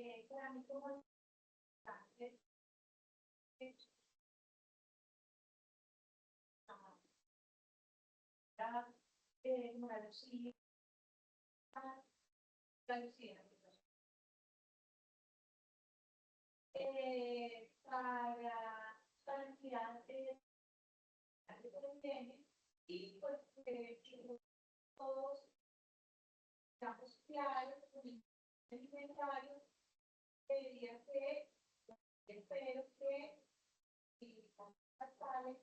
Para mí como importante es como la Lucía, la Lucía, para mirar y pues todos estamos claros con el inventario, debería ser, espero que si sale.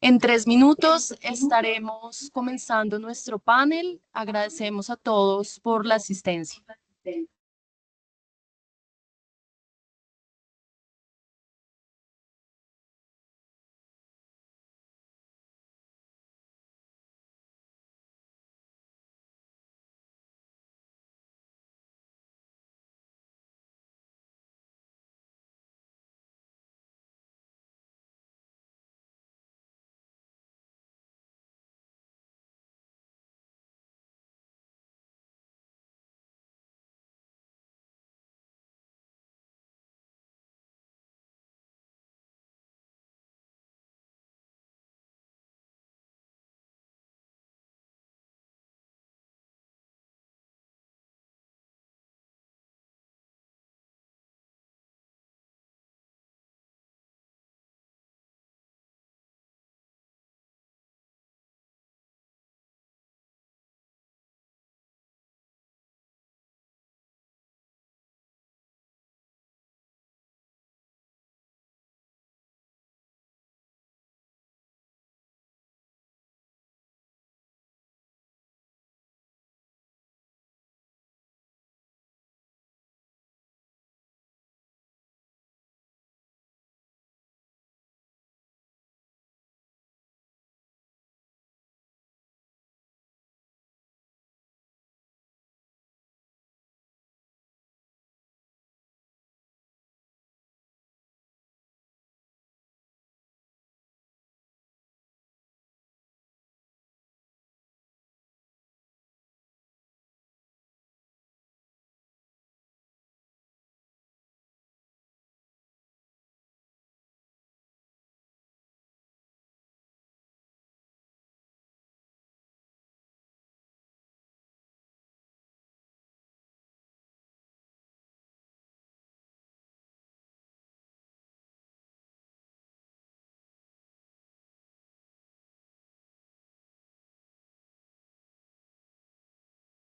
En 3 minutos estaremos comenzando nuestro panel. Agradecemos a todos por la asistencia.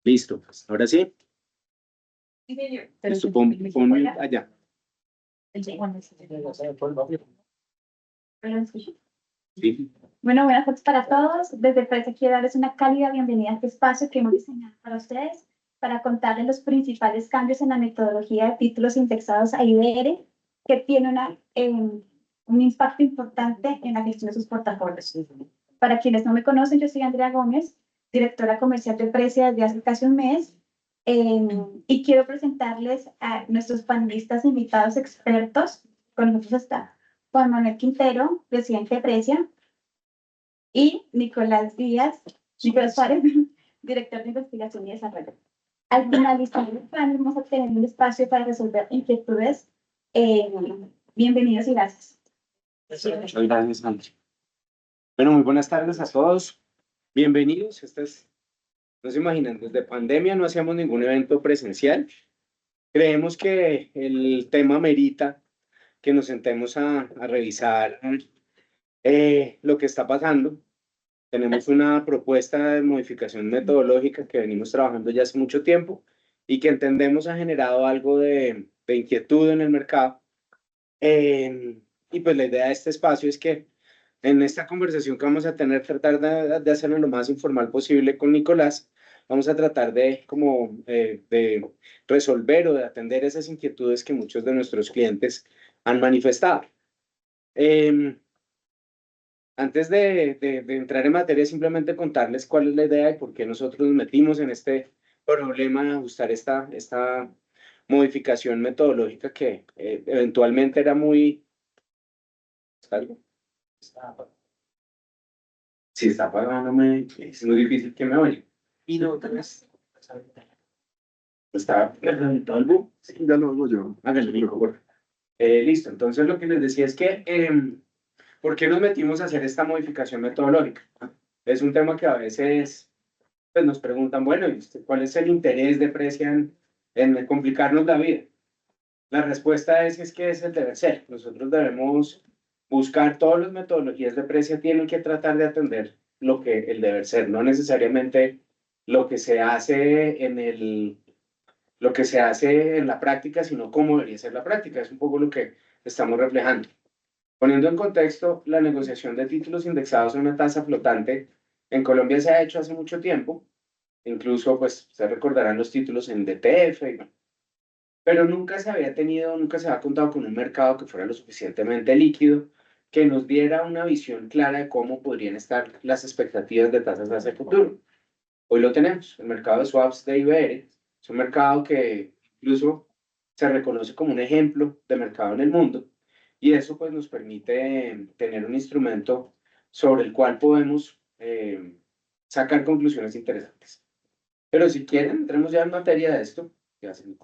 Listo, pues, ahora sí. Pero Listo, pon allá. Sí. Bueno, buenas noches para todos. Desde Presa quiero darles una cálida bienvenida a este espacio que hemos diseñado para ustedes, para contarles los principales cambios en la metodología de títulos indexados a IBR, que tiene un impacto importante en la gestión de sus portafolios. Para quienes no me conocen, yo soy Andrea Gómez, directora comercial de Presa desde hace casi un mes, y quiero presentarles a nuestros panelistas invitados expertos. Con nosotros está Juan Manuel Quintero, presidente de Precia, y Nicolás Suárez, director de investigación y desarrollo. Al finalizar el panel vamos a tener un espacio para resolver inquietudes. Bienvenidos y gracias. Muchas gracias, Sandra. Bueno, muy buenas tardes a todos. Bienvenidos. No se imaginan, desde pandemia no hacíamos ningún evento presencial. Creemos que el tema merita que nos sentemos a revisar lo que está pasando. Tenemos una propuesta de modificación metodológica que venimos trabajando ya hace mucho tiempo y que entendemos ha generado algo de inquietud en el mercado. Y pues la idea de este espacio es que en esta conversación que vamos a tener, tratar de hacerlo lo más informal posible con Nicolás. Vamos a tratar de resolver o de atender esas inquietudes que muchos de nuestros clientes han manifestado. Antes de entrar en materia, simplemente contarles cuál es la idea y por qué nosotros nos metimos en este problema de ajustar esta modificación metodológica que eventualmente era muy... ¿Algo? Si está apagándome, es muy difícil que me oiga. Y no, otra vez. ¿Está todo el boom? Sí, ya lo hago yo. Háganlo, Nico, por favor. Listo, entonces lo que les decía es que, ¿por qué nos metimos a hacer esta modificación metodológica? Es un tema que a veces pues, nos preguntan, bueno, ¿y cuál es el interés de Precia en complicarnos la vida? La respuesta es que es el deber ser. Nosotros debemos buscar todas las metodologías de Precia, tienen que tratar de atender lo que el deber ser, no necesariamente lo que se hace lo que se hace en la práctica, sino cómo debería ser la práctica. Es un poco lo que estamos reflejando. Poniendo en contexto, la negociación de títulos indexados a una tasa flotante en Colombia se ha hecho hace mucho tiempo. Incluso, pues, se recordarán los títulos en DTF, pero nunca se había contado con un mercado que fuera lo suficientemente líquido, que nos diera una visión clara de cómo podrían estar las expectativas de tasas hacia el futuro. Hoy lo tenemos, el mercado de swaps de IBR. Es un mercado que incluso se reconoce como un ejemplo de mercado en el mundo y eso pues nos permite tener un instrumento sobre el cual podemos sacar conclusiones interesantes. Pero si quieren, entremos ya en materia de esto. ¿Qué hacen?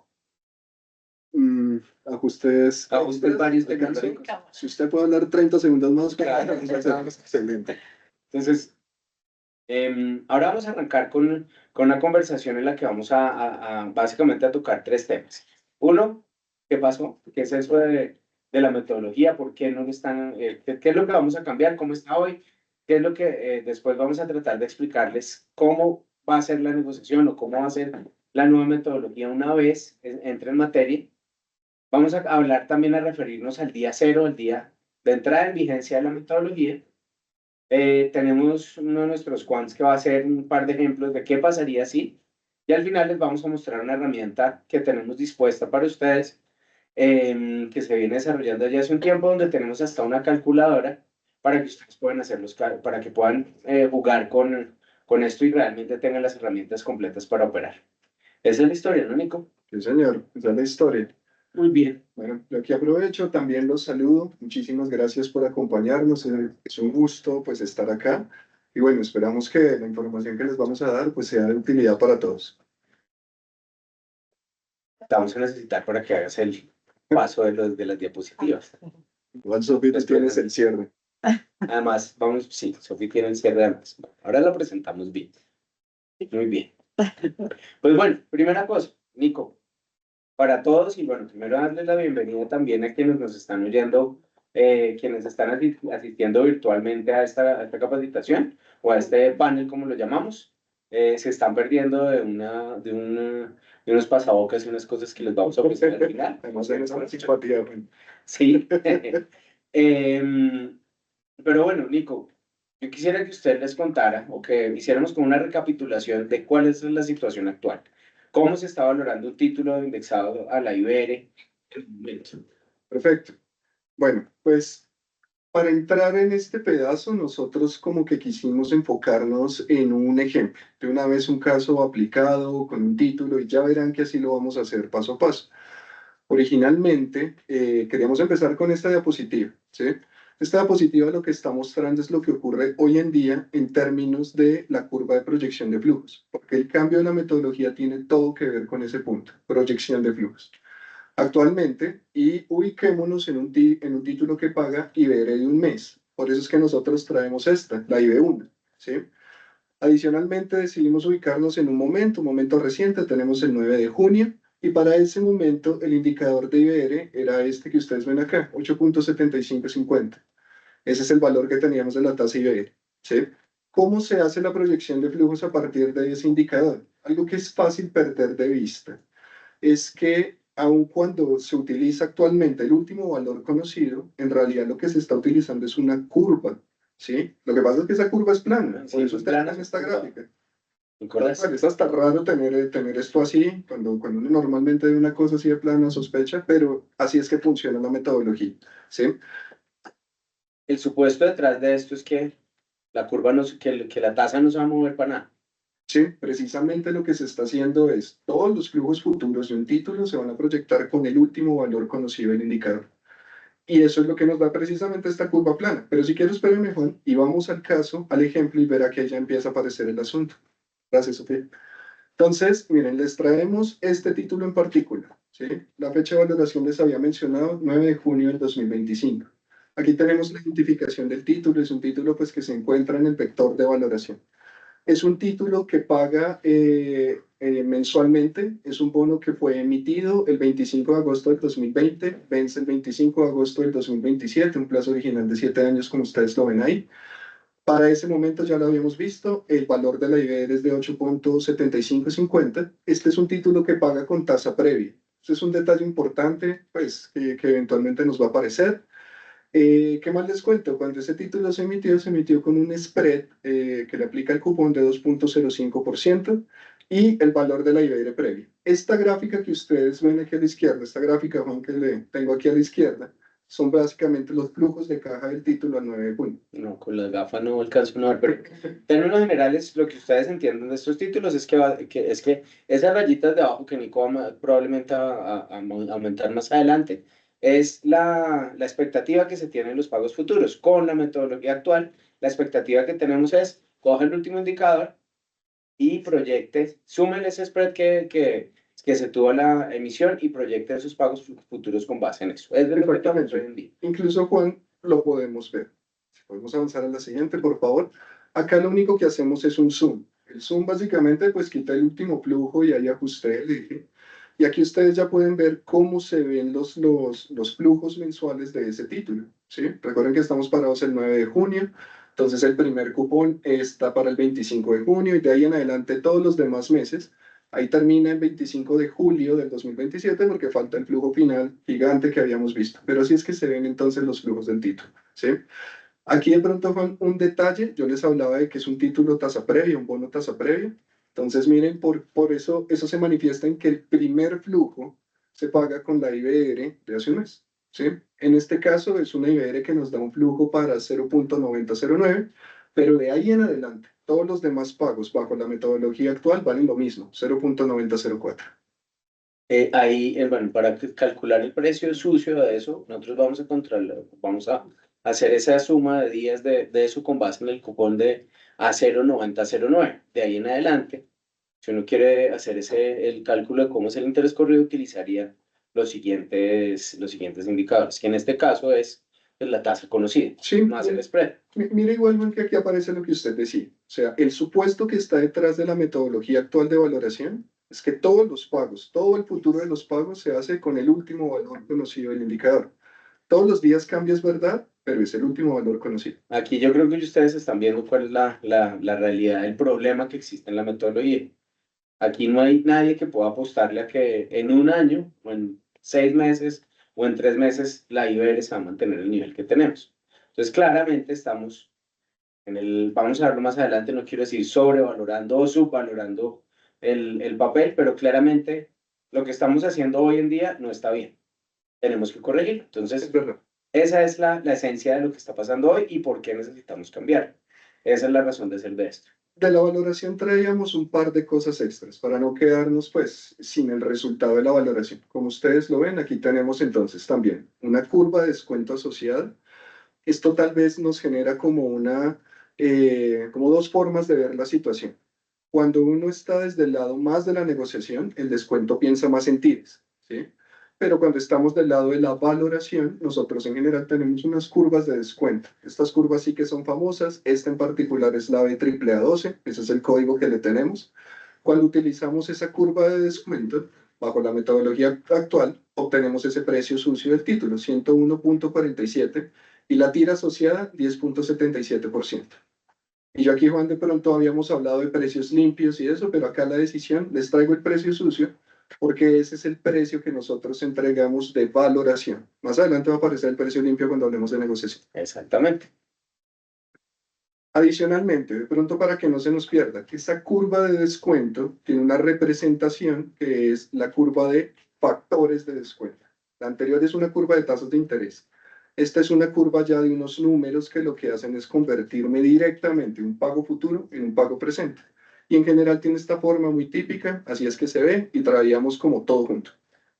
Ajustes varios tecnológicos. tecnológicos. Si usted puede hablar 30 segundos más, Claro. excelente. Entonces, ahora vamos a arrancar con una conversación en la que vamos básicamente a tocar tres temas. Uno, ¿qué pasó? ¿Qué es eso de la metodología? ¿Por qué no están? ¿Qué es lo que vamos a cambiar? ¿Cómo está hoy? ¿Qué es lo que después vamos a tratar de explicarles cómo va a ser la negociación o cómo va a ser la nueva metodología una vez entre en materia? Vamos a hablar también a referirnos al día cero, el día de entrada en vigencia de la metodología. Tenemos uno de nuestros quants que va a hacer un par de ejemplos de qué pasaría si, y al final les vamos a mostrar una herramienta que tenemos dispuesta para ustedes, que se viene desarrollando ya hace un tiempo, donde tenemos hasta una calculadora para que ustedes puedan para que puedan jugar con esto y realmente tengan las herramientas completas para operar. Esa es la historia, ¿no, Nico? Sí, señor, esa es la historia. Muy bien. Bueno, yo aquí aprovecho, también los saludo. Muchísimas gracias por acompañarnos. Es un gusto pues estar acá. Y bueno, esperamos que la información que les vamos a dar pues sea de utilidad para todos. Vamos a necesitar para que hagas el paso de las diapositivas. Igual, Sofía, tú tienes el cierre. Además, sí, Sofía tiene el cierre además. Ahora lo presentamos bien. Muy bien. Pues bueno, primera cosa, Nico, para todos y bueno, primero darles la bienvenida también a quienes nos están oyendo, quienes están asistiendo virtualmente a esta capacitación o a este panel, como lo llamamos. se están perdiendo de unos pasabocas y unas cosas que les vamos a ofrecer al final. Además de nuestra simpatía, bueno. Sí. Pero bueno, Nico, yo quisiera que usted les contara o que hiciéramos como una recapitulación de cuál es la situación actual. ¿Cómo se está valorando un título indexado a la IBR en el momento? Perfecto. Bueno, pues para entrar en este pedazo, nosotros como que quisimos enfocarnos en un ejemplo, de una vez un caso aplicado con un título y ya verán que así lo vamos a hacer paso a paso. Originalmente queríamos empezar con esta diapositiva, ¿sí? Esta diapositiva lo que está mostrando es lo que ocurre hoy en día en términos de la curva de proyección de flujos, porque el cambio de la metodología tiene todo que ver con ese punto, proyección de flujos. Actualmente, y ubiquémonos en un título que paga IBR de un mes. Por eso es que nosotros traemos esta, la IB1, ¿sí? Adicionalmente, decidimos ubicarnos en un momento reciente, tenemos el 9 de junio, y para ese momento el indicador de IBR era este que ustedes ven acá, 8.7550. Ese es el valor que teníamos de la tasa IBR, ¿sí? ¿Cómo se hace la proyección de flujos a partir de ese indicador? Algo que es fácil perder de vista es que aun cuando se utiliza actualmente el último valor conocido, en realidad lo que se está utilizando es una curva, ¿sí? Lo que pasa es que esa curva es plana, Sí, por eso es está plana, en esta gráfica. ¿Recuerdas? Es hasta raro tener esto así, cuando uno normalmente ve una cosa así de plana, sospecha, pero así es que funciona la metodología, ¿sí? El supuesto detrás de esto es que la curva no, que la tasa no se va a mover para nada. Sí, precisamente lo que se está haciendo es todos los flujos futuros de un título se van a proyectar con el último valor conocido del indicador. Y eso es lo que nos da precisamente esta curva plana. Pero si quieres, espérame, Juan, y vamos al caso, al ejemplo, y verá que ya empieza a aparecer el asunto. Gracias, Sofía. Entonces, miren, les traemos este título en particular, ¿sí? La fecha de valoración les había mencionado, 9 de junio del 2025. Aquí tenemos la identificación del título, es un título pues, que se encuentra en el vector de valoración. Es un título que paga mensualmente, es un bono que fue emitido el 25 de agosto del 2020, vence el 25 de agosto del 2027, un plazo original de 7 años como ustedes lo ven ahí. Para ese momento ya lo habíamos visto, el valor de la IBR es de 8.7550. Este es un título que paga con tasa previa. Este es un detalle importante pues, que eventualmente nos va a aparecer. ¿Qué más les cuento? Cuando ese título se emitió con un spread que le aplica el cupón de 2.05% y el valor de la IBR previa. Esta gráfica que ustedes ven aquí a la izquierda, esta gráfica, Juan, que le tengo aquí a la izquierda, son básicamente los flujos de caja del título al 9 de junio. No, con las gafas no alcanzo a ver, pero en términos generales, lo que ustedes entienden de estos títulos es que esas rayitas de abajo que Nico probablemente a aumentar más adelante, es la expectativa que se tiene en los pagos futuros. Con la metodología actual, la expectativa que tenemos es coger el último indicador y proyecte, súmele ese spread que se tuvo en la emisión y proyecte esos pagos futuros con base en eso. Es de lo que tenemos hoy en día. Incluso, Juan, lo podemos ver. Si podemos avanzar a la siguiente, por favor. Acá lo único que hacemos es un zoom. El zoom básicamente pues quita el último flujo y ahí ajusté el eje. Y aquí ustedes ya pueden ver cómo se ven los flujos mensuales de ese título, ¿sí? Recuerden que estamos parados el 9 de junio, entonces el primer cupón está para el 25 de junio y de ahí en adelante todos los demás meses. Ahí termina el 25 de julio del 2027 porque falta el flujo final gigante que habíamos visto. Pero así es que se ven entonces los flujos del título, ¿sí? Aquí de pronto, Juan, un detalle, yo les hablaba de que es un título tasa previa, un bono tasa previa. Entonces, miren, por eso se manifiesta en que el primer flujo se paga con la IBR de hace un mes, ¿sí? En este caso es una IBR que nos da un flujo para 0.9009, pero de ahí en adelante, todos los demás pagos bajo la metodología actual valen lo mismo, 0.9004. Bueno, para calcular el precio sucio de eso, nosotros vamos a hacer esa suma de días de eso con base en el cupón de A09009. De ahí en adelante, si uno quiere hacer el cálculo de cómo es el interés corrido, utilizaría los siguientes indicadores, que en este caso es pues, la tasa conocida, Sí, más el spread. mira igual que aquí aparece lo que usted decía. O sea, el supuesto que está detrás de la metodología actual de valoración es que todos los pagos, todo el futuro de los pagos se hace con el último valor conocido del indicador. Todos los días cambia, es verdad, pero es el último valor conocido. Aquí yo creo que ustedes están viendo cuál es la realidad, el problema que existe en la metodología. Aquí no hay nadie que pueda apostarle a que en un año, o en 6 meses, o en 3 meses, la IBR se va a mantener el nivel que tenemos. Entonces, claramente estamos vamos a verlo más adelante, no quiero decir sobrevalorando o subvalorando el papel, pero claramente lo que estamos haciendo hoy en día no está bien. Tenemos que corregirlo. Entonces, Es verdad. esa es la esencia de lo que está pasando hoy y por qué necesitamos cambiar. Esa es la razón de ser de esto. De la valoración traíamos un par de cosas extras para no quedarnos pues sin el resultado de la valoración. Como ustedes lo ven, aquí tenemos entonces también una curva de descuento asociada. Esto tal vez nos genera como como dos formas de ver la situación. Cuando uno está desde el lado más de la negociación, el descuento piensa más en tires, ¿sí? Pero cuando estamos del lado de la valoración, nosotros en general tenemos unas curvas de descuento. Estas curvas sí que son famosas. Esta en particular es la BAAA12, ese es el código que le tenemos. Cuando utilizamos esa curva de descuento, bajo la metodología actual, obtenemos ese precio sucio del título, 101.47, y la tira asociada, 10.77%. Y yo aquí, Juan, de pronto habíamos hablado de precios limpios y eso, pero acá la decisión, les traigo el precio sucio, porque ese es el precio que nosotros entregamos de valoración. Más adelante va a aparecer el precio limpio cuando hablemos de negociación. Exactamente. Adicionalmente, de pronto para que no se nos pierda, que esa curva de descuento tiene una representación que es la curva de factores de descuento. La anterior es una curva de tasas de interés. Esta es una curva ya de unos números que lo que hacen es convertirme directamente un pago futuro en un pago presente. Y en general tiene esta forma muy típica, así es que se ve y traíamos como todo junto.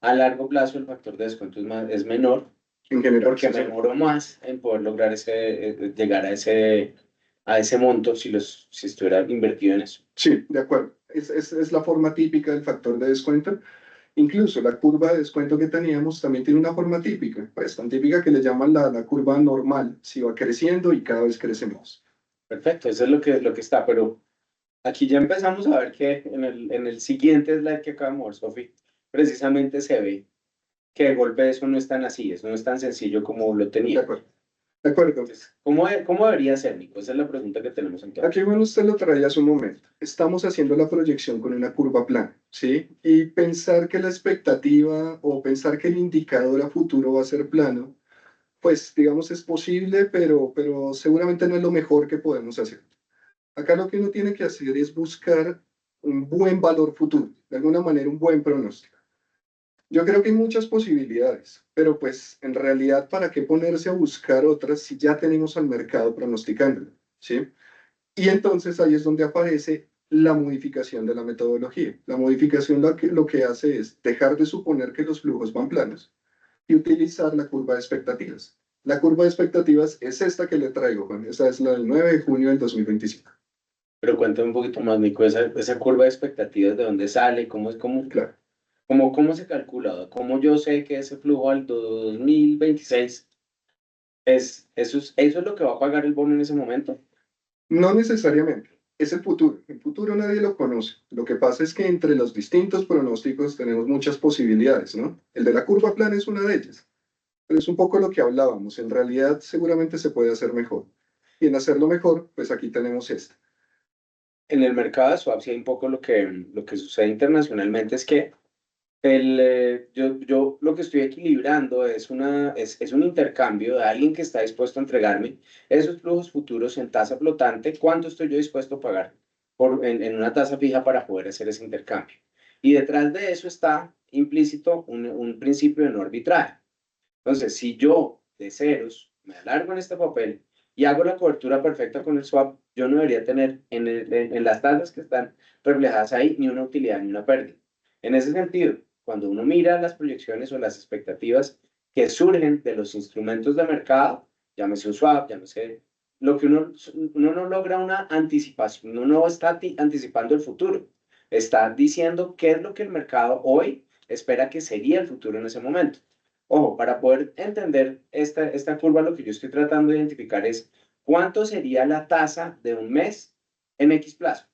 A largo plazo el factor de descuento es menor En general. porque me demoro más en poder lograr llegar a ese monto si estuviera invertido en eso. Sí, de acuerdo. Es la forma típica del factor de descuento. Incluso la curva de descuento que teníamos también tiene una forma típica, pues tan típica que le llaman la curva normal, si va creciendo y cada vez crece más. Perfecto, eso es lo que está, pero aquí ya empezamos a ver que en el siguiente slide que acabamos de ver, Sofi, precisamente se ve que de golpe eso no es tan así, eso no es tan sencillo como lo De tenía. acuerdo. De acuerdo. Entonces, ¿cómo debería ser, Nico? Esa es la pregunta que tenemos entonces. Aquí, bueno, usted lo traía hace un momento. Estamos haciendo la proyección con una curva plana, ¿sí? Y pensar que la expectativa o pensar que el indicador a futuro va a ser plano, pues digamos es posible, pero seguramente no es lo mejor que podemos hacer. Acá lo que uno tiene que hacer es buscar un buen valor futuro, de alguna manera un buen pronóstico. Yo creo que hay muchas posibilidades, pero pues en realidad, ¿para qué ponerse a buscar otras si ya tenemos al mercado pronosticándolo? ¿Sí? Y entonces ahí es donde aparece la modificación de la metodología. La modificación lo que hace es dejar de suponer que los flujos van planos y utilizar la curva de expectativas. La curva de expectativas es esta que le traigo, Juan. Esa es la del 9 de junio del 2025. Pero cuéntame un poquito más, Nico, esa curva de expectativas, ¿de dónde sale? Claro. ¿Cómo se calcula? ¿Cómo yo sé que ese flujo al 2026 eso es lo que va a pagar el bono en ese momento? No necesariamente. Es el futuro. El futuro nadie lo conoce. Lo que pasa es que entre los distintos pronósticos tenemos muchas posibilidades, ¿no? El de la curva plana es una de ellas. Pero es un poco lo que hablábamos. En realidad seguramente se puede hacer mejor. Y en hacerlo mejor, pues aquí tenemos esta. En el mercado de swaps, sí hay un poco lo que sucede internacionalmente es que yo lo que estoy equilibrando es un intercambio de alguien que está dispuesto a entregarme esos flujos futuros en tasa flotante, cuánto estoy yo dispuesto a pagar en una tasa fija para poder hacer ese intercambio. Y detrás de eso está implícito un principio de no arbitraje. Entonces, si yo de ceros me alargo en este papel y hago la cobertura perfecta con el swap, yo no debería tener en las tasas que están reflejadas ahí ni una utilidad ni una pérdida. En ese sentido, cuando uno mira las proyecciones o las expectativas que surgen de los instrumentos de mercado, llámese un swap, llámese lo que uno no logra una anticipación, uno no está anticipando el futuro, está diciendo qué es lo que el mercado hoy espera que sería el futuro en ese momento. Ojo, para poder entender esta curva, lo que yo estoy tratando de identificar es cuánto sería la tasa de un mes en X plazo.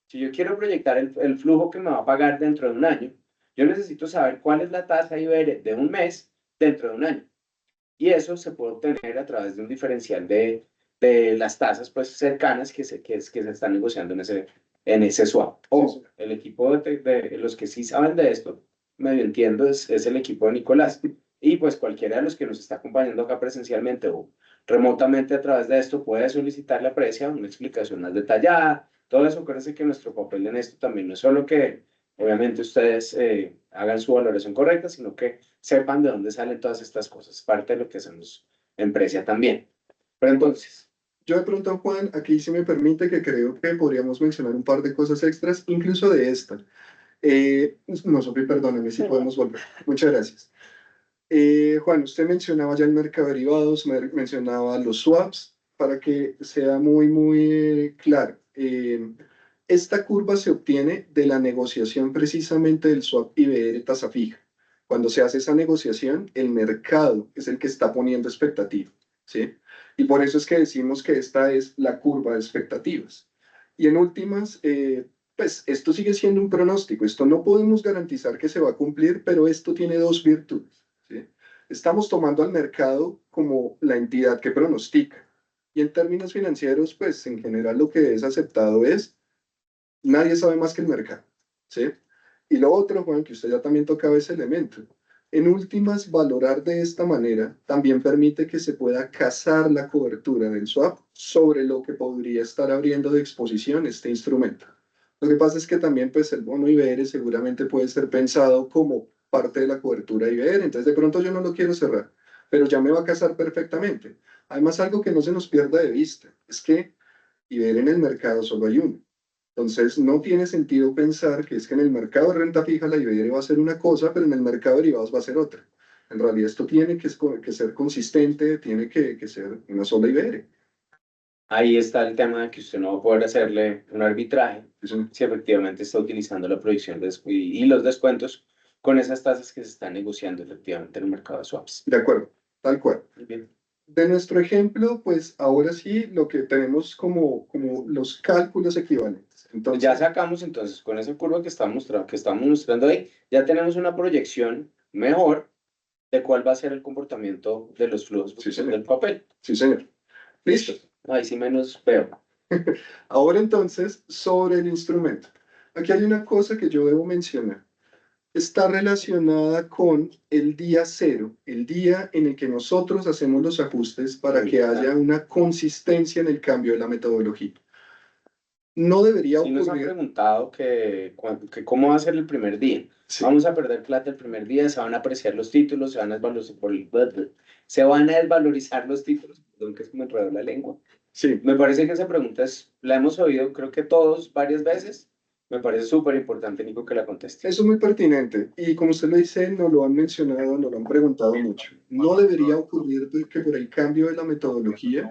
Si yo quiero proyectar el flujo que me va a pagar dentro de un año, yo necesito saber cuál es la tasa IBR de un mes dentro de un año. y eso se puede obtener a través de un diferencial de las tasas pues, cercanas que se están negociando en ese swap. O el equipo de los que sí saben de esto, medio entiendo, es el equipo de Nicolás. Y pues cualquiera de los que nos está acompañando acá presencialmente o remotamente a través de esto puede solicitarle a Precia una explicación más detallada. Todo eso, acuérdense que nuestro papel en esto también no es solo que obviamente ustedes hagan su valoración correcta, sino que sepan de dónde salen todas estas cosas, parte de lo que hacemos en Precia también. Pero entonces, Yo de pronto, Juan, aquí sí me permite que creo que podríamos mencionar un par de cosas extras, incluso de esta. No, Sofi, perdóname si podemos volver. Muchas gracias. Juan, usted mencionaba ya el mercado de derivados, mencionaba los swaps, para que sea muy claro. Esta curva se obtiene de la negociación precisamente del swap IBR tasa fija. Cuando se hace esa negociación, el mercado es el que está poniendo expectativa, ¿sí? Y por eso es que decimos que esta es la curva de expectativas. Y en últimas, pues esto sigue siendo un pronóstico, esto no podemos garantizar que se va a cumplir, pero esto tiene dos virtudes, ¿sí? Estamos tomando al mercado como la entidad que pronostica. Y en términos financieros, pues en general lo que es aceptado es, nadie sabe más que el mercado, ¿sí? Y lo otro, Juan, que usted ya también tocaba ese elemento. En últimas, valorar de esta manera también permite que se pueda casar la cobertura del swap sobre lo que podría estar abriendo de exposición este instrumento. Lo que pasa es que también pues el bono IBR seguramente puede ser pensado como parte de la cobertura IBR, entonces de pronto yo no lo quiero cerrar, pero ya me va a casar perfectamente. Además, algo que no se nos pierda de vista es que IBR en el mercado solo hay uno. Entonces, no tiene sentido pensar que es que en el mercado de renta fija la IBR va a ser una cosa, pero en el mercado de derivados va a ser otra. En realidad, esto tiene que ser consistente, tiene que ser una sola IBR. ahí está el tema de que usted no va a poder hacerle un arbitraje Eso, si efectivamente está utilizando la proyección y los descuentos con esas tasas que se están negociando efectivamente en el mercado de swaps. de acuerdo, tal cual. Muy bien. De nuestro ejemplo, pues ahora sí lo que tenemos como los cálculos equivalentes. Entonces, Ya sacamos entonces con esa curva que estamos mostrando ahí, ya tenemos una proyección mejor de cuál va a ser el comportamiento de los flujos Sí, señor. del papel. sí, señor. Listo. Ahí sí menos veo. Ahora entonces, sobre el instrumento. Aquí hay una cosa que yo debo mencionar. Está relacionada con el día cero, el día en el que nosotros hacemos los ajustes para que haya una consistencia en el cambio de la metodología. No debería Sí nos han ocurrir. preguntado que cómo va a ser el primer día. Sí, Vamos a perder plata el primer día, se van a apreciar los títulos, se van a desvalorizar los títulos, perdón que es como enredar la lengua. sí. Me parece que esa pregunta la hemos oído, creo que todos varias veces. Me parece súper importante, Nico, que la conteste. Eso es muy pertinente y como usted lo dice, nos lo han mencionado, nos lo han preguntado mucho. No debería ocurrir que por el cambio de la metodología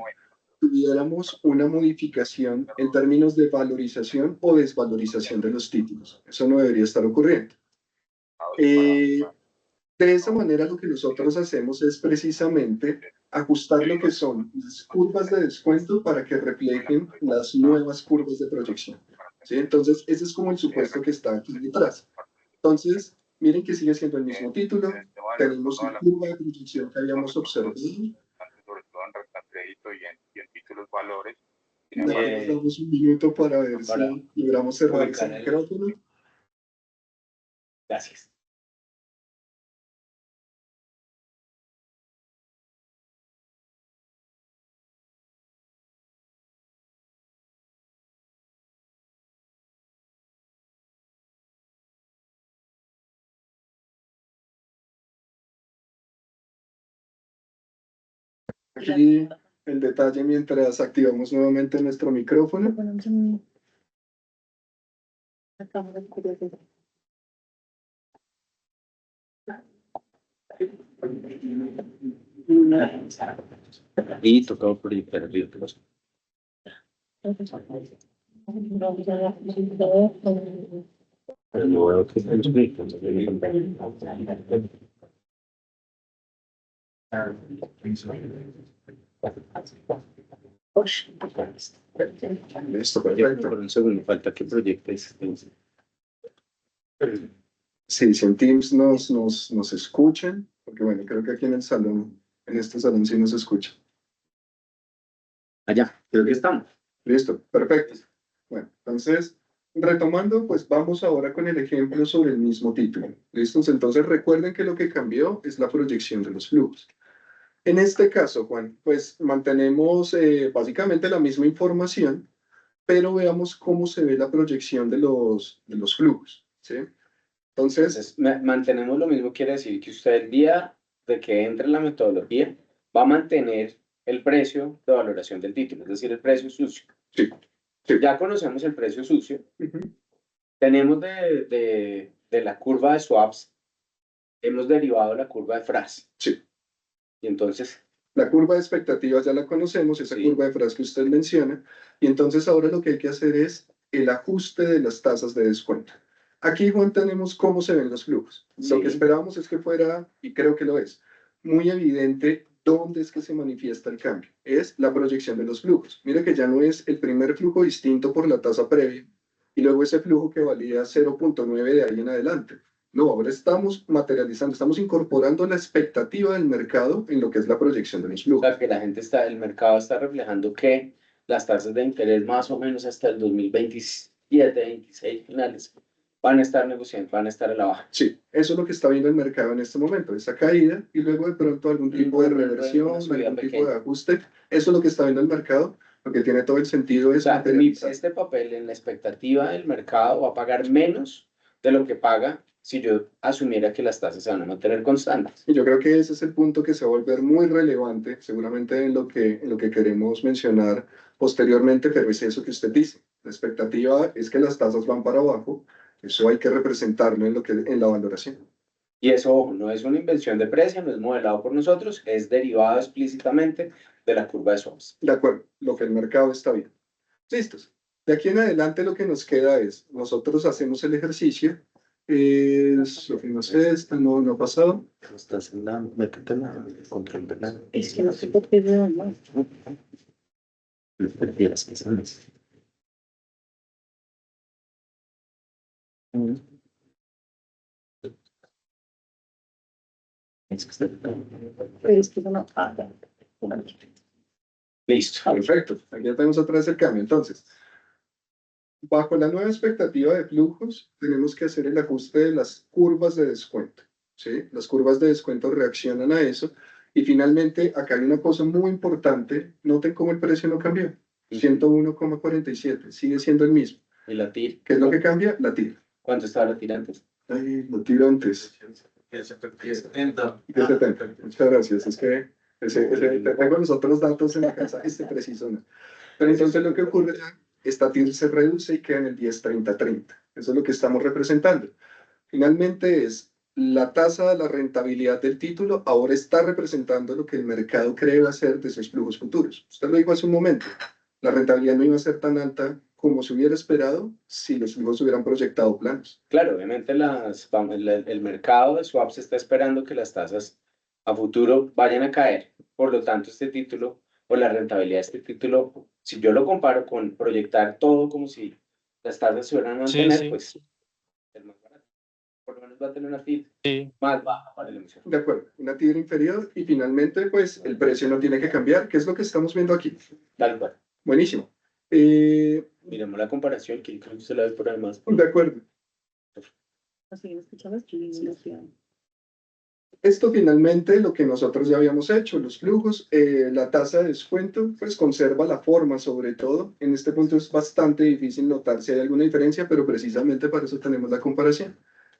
tuviéramos una modificación en términos de valorización o desvalorización de los títulos. Eso no debería estar ocurriendo. De esa manera lo que nosotros hacemos es precisamente ajustar lo que son las curvas de descuento para que reflejen las nuevas curvas de proyección, ¿sí? Entonces, ese es como el supuesto que está aquí detrás. Entonces, miren que sigue siendo el mismo título, tenemos la curva de proyección que habíamos observado. Sobre todo en crédito y en títulos valores. Nos damos un minuto para ver si logramos cerrar ese micrófono. Gracias. Aquí el detalle mientras activamos nuevamente nuestro micrófono. Y tocó proyectar el río. Pero no veo que Listo, Por perfecto. un segundo, falta que proyectes. Sí, si en Teams nos escuchan, porque bueno, creo que aquí en el salón En este salón sí nos escucha. Allá, creo que estamos. Listo, perfecto. Bueno, entonces, retomando, pues vamos ahora con el ejemplo sobre el mismo título. ¿Listos? Entonces recuerden que lo que cambió es la proyección de los flujos. En este caso, Juan, pues mantenemos básicamente la misma información, pero veamos cómo se ve la proyección de los flujos, ¿sí? Entonces, Entonces, mantenemos lo mismo, quiere decir que usted el día de que entre en la metodología va a mantener el precio de valoración del título, es decir, el precio sucio. sí, sí. Ya conocemos el precio sucio. Ujú. Tenemos de la curva de swaps, hemos derivado la curva de FRAS. Sí. Y entonces, La curva de expectativas ya la conocemos, esa Sí. curva de Fras que usted menciona, y entonces ahora lo que hay que hacer es el ajuste de las tasas de descuento. Aquí, Juan, tenemos cómo se ven los flujos. Lo Sí. que esperábamos es que fuera, y creo que lo es, muy evidente dónde es que se manifiesta el cambio. Es la proyección de los flujos. Mira que ya no es el primer flujo distinto por la tasa previa, y luego ese flujo que valía 0.9 de ahí en adelante. No, ahora estamos materializando, estamos incorporando la expectativa del mercado en lo que es la proyección de los o flujos. sea, que la gente está, el mercado está reflejando que las tasas de interés más o menos hasta el 2027, 26 finales van a estar negociando, van a estar a la baja. Sí, eso es lo que está viendo el mercado en este momento, esa caída y luego de pronto algún tipo de reversión, Una subida algún tipo pequeña. de ajuste. Eso es lo que está viendo el mercado, lo que tiene todo el sentido O es sea, materializar. este papel en la expectativa del mercado va a pagar menos de lo que paga si yo asumiera que las tasas se van a mantener constantes. Y yo creo que ese es el punto que se va a volver muy relevante, seguramente en lo que queremos mencionar posteriormente, pero es eso que usted dice. La expectativa es que las tasas van para abajo, eso hay que representarlo en la valoración. Y eso, ojo, no es una invención de precio, no es modelado por nosotros, es derivado explícitamente de la curva de swaps. De acuerdo, lo que el mercado está viendo. Listos. De aquí en adelante lo que nos queda es, nosotros hacemos el ejercicio, es lo que no sé, no ha pasado. Estás en la, métete en la control de la... Es que no sé por qué no. Prefieras que sabes. Pero es que no. Listo. Perfecto, aquí ya tenemos otra vez el cambio. Entonces, bajo la nueva expectativa de flujos, tenemos que hacer el ajuste de las curvas de descuento, ¿sí? Las curvas de descuento reaccionan a eso. Y finalmente, acá hay una cosa muy importante, noten cómo el precio no cambió. 101,47, sigue siendo el mismo. ¿Y la TIR? ¿Qué es lo que cambia? La tira. ¿Cuánto estaba la TIR antes? Ay, lo tiro antes. De 70. Muchas gracias. Es que tengo los otros datos en la casa, este preciso no. Pero entonces lo que ocurre ya, esta TIR se reduce y queda en el 10-30-30. Eso es lo que estamos representando. Finalmente es la tasa de la rentabilidad del título, ahora está representando lo que el mercado cree va a ser de esos flujos futuros. Usted lo dijo hace un momento, la rentabilidad no iba a ser tan alta como se hubiera esperado si los flujos hubieran proyectado planos. Claro, obviamente el mercado de swaps está esperando que las tasas a futuro vayan a caer. Por lo tanto, este título o la rentabilidad de este título, si yo lo comparo con proyectar todo como si las tasas se fueran a mantener, pues es más barato. Por lo menos va a tener una TIR más baja para el emisor. De acuerdo, una tira inferior y finalmente pues el precio no tiene que cambiar, que es lo que estamos viendo aquí. Tal cual. Buenísimo. Miremos la comparación, que creo que usted la ve por además. De acuerdo. Así escuchamos aquí. Esto finalmente lo que nosotros ya habíamos hecho, los flujos, la tasa de descuento, pues conserva la forma sobre todo. En este punto es bastante difícil notar si hay alguna diferencia, pero precisamente para eso tenemos la comparación.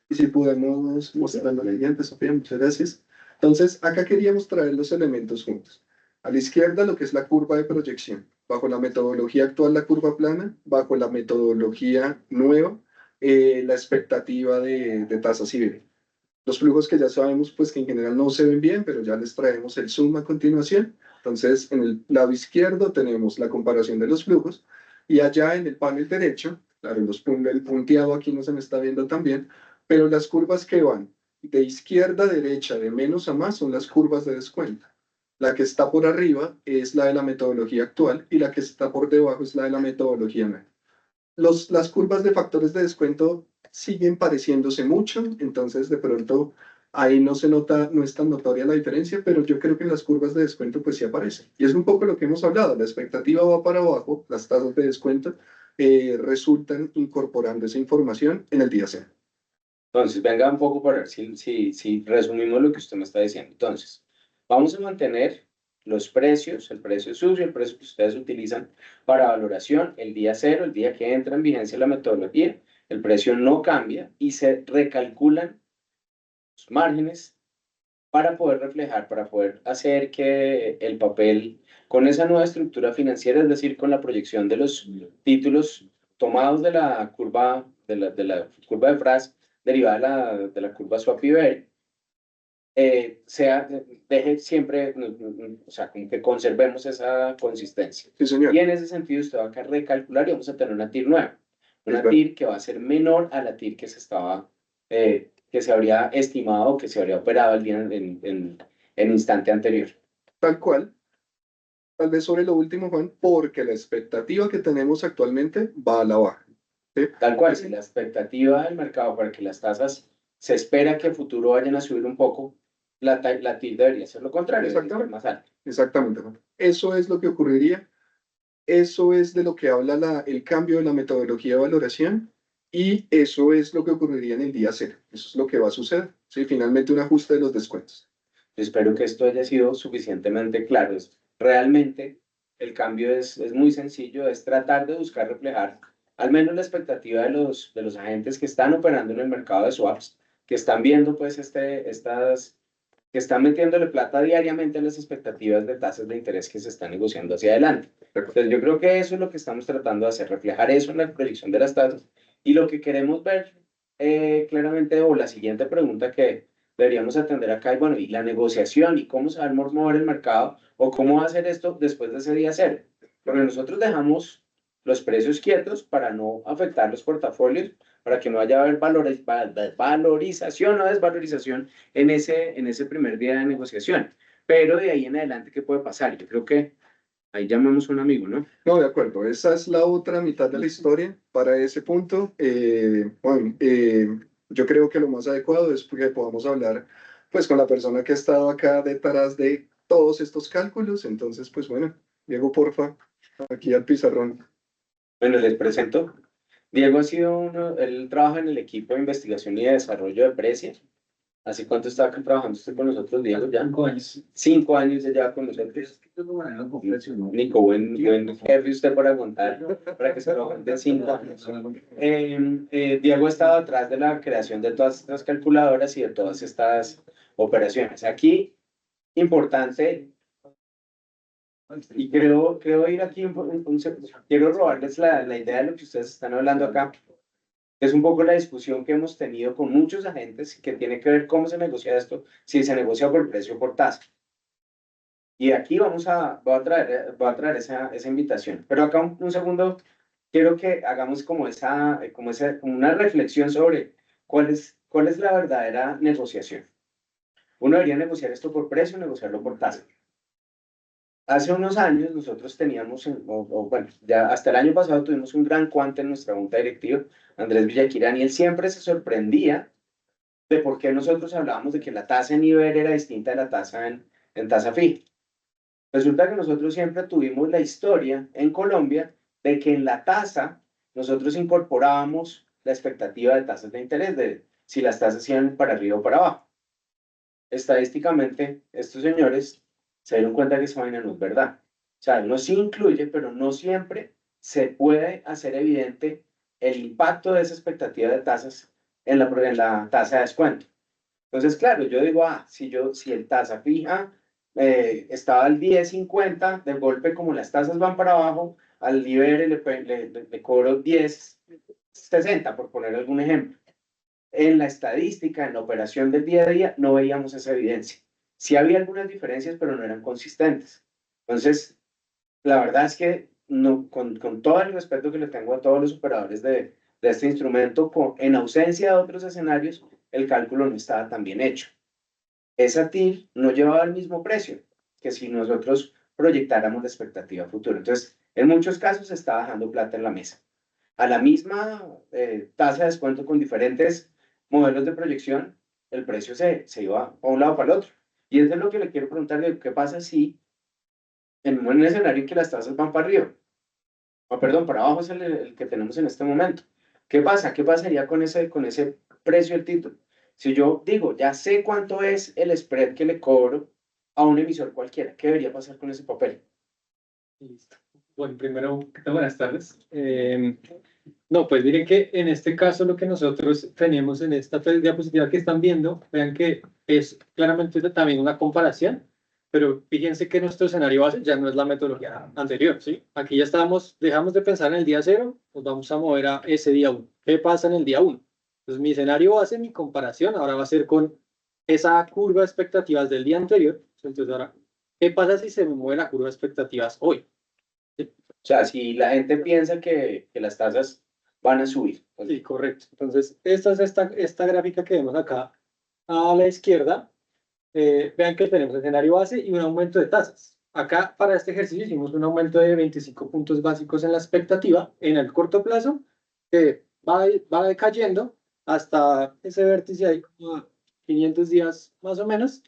Y si podemos mostrar lo siguiente, Sofía, muchas gracias. Entonces, acá queríamos traer los elementos juntos. A la izquierda lo que es la curva de proyección. Bajo la metodología actual, la curva plana. Bajo la metodología nueva, la expectativa de tasas IBER. Los flujos que ya sabemos, pues que en general no se ven bien, pero ya les traemos el zoom a continuación. Entonces, en el lado izquierdo tenemos la comparación de los flujos y allá en el panel derecho, claro, el punteado aquí no se me está viendo tan bien, pero las curvas que van de izquierda a derecha, de menos a más, son las curvas de descuento. La que está por arriba es la de la metodología actual y la que está por debajo es la de la metodología nueva. Las curvas de factores de descuento siguen pareciéndose mucho, entonces de pronto Ahí no se nota, no es tan notoria la diferencia, pero yo creo que en las curvas de descuento pues sí aparece. Y es un poco lo que hemos hablado, la expectativa va para abajo, las tasas de descuento resultan incorporando esa información en el día cero. Entonces, venga un poco para ver si resumimos lo que usted me está diciendo. Entonces, vamos a mantener los precios, el precio suyo, el precio que ustedes utilizan para valoración, el día cero, el día que entra en vigencia la metodología, el precio no cambia y se recalculan los márgenes para poder reflejar, para poder hacer que el papel, con esa nueva estructura financiera, es decir, con la proyección de los títulos tomados de la curva de curva de Fras, derivada de la curva swap-IBR, deje siempre, o sea, como que conservemos esa consistencia. Sí, señor. Y en ese sentido usted va a recalcular y vamos a tener una TIR nueva, una Exacto. TIR que va a ser menor a la TIR que se estaba, que se habría estimado, que se habría operado el día en instante anterior. Tal cual. Tal vez sobre lo último, Juan, porque la expectativa que tenemos actualmente va a la baja. ¿Sí? Tal cual, si la expectativa del mercado para que las tasas se espera que a futuro vayan a subir un poco, la TIR debería ser lo contrario, debería ser más alta. Exactamente, Juan. Eso es lo que ocurriría. Eso es de lo que habla el cambio de la metodología de valoración y eso es lo que ocurriría en el día cero. Eso es lo que va a suceder. Sí, finalmente un ajuste de los descuentos. Espero que esto haya sido suficientemente claro. Realmente el cambio es muy sencillo, es tratar de buscar reflejar al menos la expectativa de los agentes que están operando en el mercado de swaps, que están viendo pues que están metiéndole plata diariamente a las expectativas de tasas de interés que se están negociando hacia adelante. Entonces yo creo que eso es lo que estamos tratando de hacer, reflejar eso en la proyección de las tasas. Y lo que queremos ver claramente, o la siguiente pregunta que deberíamos atender acá es, bueno, y la negociación y cómo se va a mover el mercado o cómo va a hacer esto después de ese día cero. Porque nosotros dejamos los precios quietos para no afectar los portafolios, para que no haya valorización o desvalorización en ese primer día de negociación. Pero de ahí en adelante, ¿qué puede pasar? Yo creo que ahí llamamos a un amigo, ¿no? No, de acuerdo. Esa es la otra mitad de la historia. Para ese punto, Juan, yo creo que lo más adecuado es que podamos hablar pues con la persona que ha estado acá detrás de todos estos cálculos. Entonces, pues bueno, Diego, porfa, aquí al pizarrón. Bueno, les presento. Diego ha sido él trabaja en el equipo de investigación y de desarrollo de precios. ¿Hace cuánto está trabajando usted con nosotros, Diego? Ya 5 años. 5 años ya con nosotros. Nico, buen jefe usted para aguantar, para que se lo aguante 5 años. Diego ha estado atrás de la creación de todas estas calculadoras y de todas estas operaciones. Aquí, importante, y creo ir aquí quiero robarles la idea de lo que ustedes están hablando acá. Es un poco la discusión que hemos tenido con muchos agentes que tiene que ver cómo se negocia esto, si se negocia por precio o por tasa. Y aquí voy a traer esa invitación. Pero acá un segundo, quiero que hagamos como una reflexión sobre cuál es la verdadera negociación. Uno debería negociar esto por precio o negociarlo por tasa. Hace unos años nosotros teníamos, bueno, ya hasta el año pasado tuvimos un gran cuante en nuestra junta directiva, Andrés Villaquirán, y él siempre se sorprendía de por qué nosotros hablábamos de que la tasa en IBER era distinta de la tasa en tasa fija. Resulta que nosotros siempre tuvimos la historia en Colombia de que en la tasa nosotros incorporábamos la expectativa de tasas de interés, de si las tasas iban para arriba o para abajo. Estadísticamente, estos señores se dieron cuenta que esa vaina no es verdad. O sea, no sí incluye, pero no siempre se puede hacer evidente el impacto de esa expectativa de tasas en la tasa de descuento. Entonces, claro, yo digo, si el tasa fija estaba al 10.50, de golpe como las tasas van para abajo, al IBER le cobro 10.60, por poner algún ejemplo. En la estadística, en la operación del día a día, no veíamos esa evidencia. Sí había algunas diferencias, pero no eran consistentes. Entonces, la verdad es que no, con todo el respeto que le tengo a todos los operadores de este instrumento, en ausencia de otros escenarios, el cálculo no estaba tan bien hecho. Esa TIR no llevaba el mismo precio que si nosotros proyectáramos la expectativa futura. Entonces, en muchos casos se está dejando plata en la mesa. A la misma tasa de descuento con diferentes modelos de proyección, el precio se iba para un lado para el otro. Y eso es lo que le quiero preguntar, digo, ¿qué pasa si en un escenario en que las tasas van para arriba? O perdón, para abajo es el que tenemos en este momento. ¿Qué pasa? ¿Qué pasaría con ese precio del título? Si yo digo, ya sé cuánto es el spread que le cobro a un emisor cualquiera, ¿qué debería pasar con ese papel? Listo. Bueno, primero, ¿qué tal? Buenas tardes. No, pues miren que en este caso lo que nosotros tenemos en esta diapositiva que están viendo, vean que es claramente también una comparación, pero fíjense que nuestro escenario base ya no es la metodología anterior, ¿sí? Aquí ya estamos, dejamos de pensar en el día cero, nos vamos a mover a ese día uno. ¿Qué pasa en el día uno? Pues mi escenario base, mi comparación, ahora va a ser con esa curva de expectativas del día anterior. Entonces ahora, ¿qué pasa si se me mueve la curva de expectativas hoy? O sea, si la gente piensa que las tasas van a subir. Pues, Sí, correcto. Entonces, esta es esta gráfica que vemos acá a la izquierda. Vean que tenemos escenario base y un aumento de tasas. Acá, para este ejercicio, hicimos un aumento de 25 puntos básicos en la expectativa en el corto plazo, que va decayendo hasta ese vértice ahí, como a 500 días más o menos.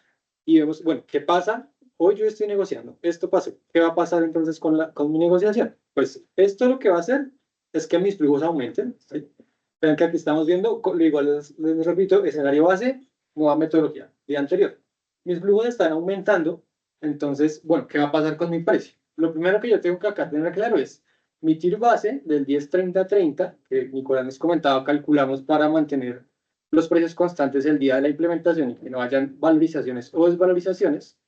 Y vemos, bueno, ¿qué pasa? Hoy yo estoy negociando. Esto pasó. ¿Qué va a pasar entonces con mi negociación? Pues esto lo que va a hacer es que mis flujos aumenten, ¿sí? Vean que aquí estamos viendo, igual les repito, escenario base, nueva metodología, día anterior. Mis flujos están aumentando, entonces, bueno, ¿qué va a pasar con mi precio? Lo primero que yo tengo que acá tener claro es, mi TIR base del 10-30-30, que Nicolás nos comentaba, calculamos para mantener los precios constantes el día de la implementación y que no hayan valorizaciones o desvalorizaciones,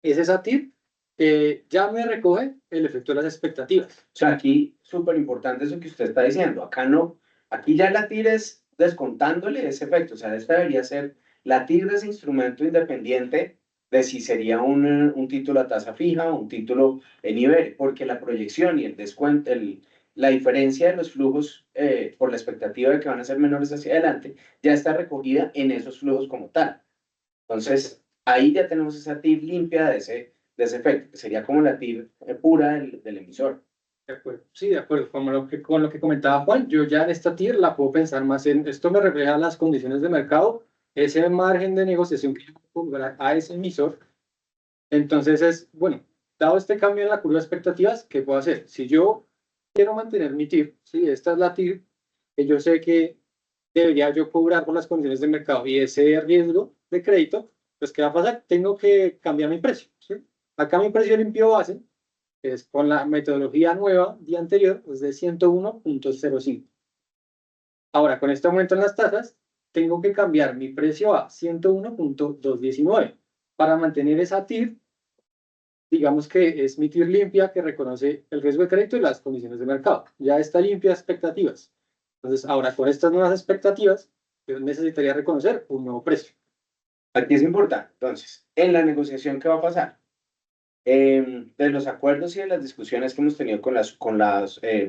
es esa TIR que ya me recoge el efecto de las expectativas. o sea, aquí súper importante eso que usted está diciendo. Acá no, aquí ya la TIR es descontándole ese efecto. O sea, esta debería ser la TIR de ese instrumento independiente de si sería un título a tasa fija o un título en nivel, porque la proyección y el descuento, la diferencia de los flujos por la expectativa de que van a ser menores hacia adelante, ya está recogida en esos flujos como tal. Entonces, ahí ya tenemos esa TIR limpia de ese efecto, que sería como la TIR pura del emisor. De acuerdo, sí, de acuerdo. Con lo que comentaba Juan, yo ya en esta TIR la puedo pensar más en, esto me refleja las condiciones de mercado, ese margen de negociación que yo puedo dar a ese emisor. Entonces es, bueno, dado este cambio en la curva de expectativas, ¿qué puedo hacer? Si yo quiero mantener mi TIR, sí, esta es la TIR que yo sé que debería yo cobrar por las condiciones de mercado y ese riesgo de crédito, pues ¿qué va a pasar? Tengo que cambiar mi precio, ¿sí? Acá mi precio limpio base es con la metodología nueva día anterior, es de 101.05. Ahora, con este aumento en las tasas, tengo que cambiar mi precio a 101.219 para mantener esa TIR, digamos que es mi TIR limpia que reconoce el riesgo de crédito y las condiciones de mercado. Ya está limpia expectativas. Entonces, ahora con estas nuevas expectativas, yo necesitaría reconocer un nuevo precio. Aquí es importante. Entonces, en la negociación, ¿qué va a pasar? De los acuerdos y de las discusiones que hemos tenido con las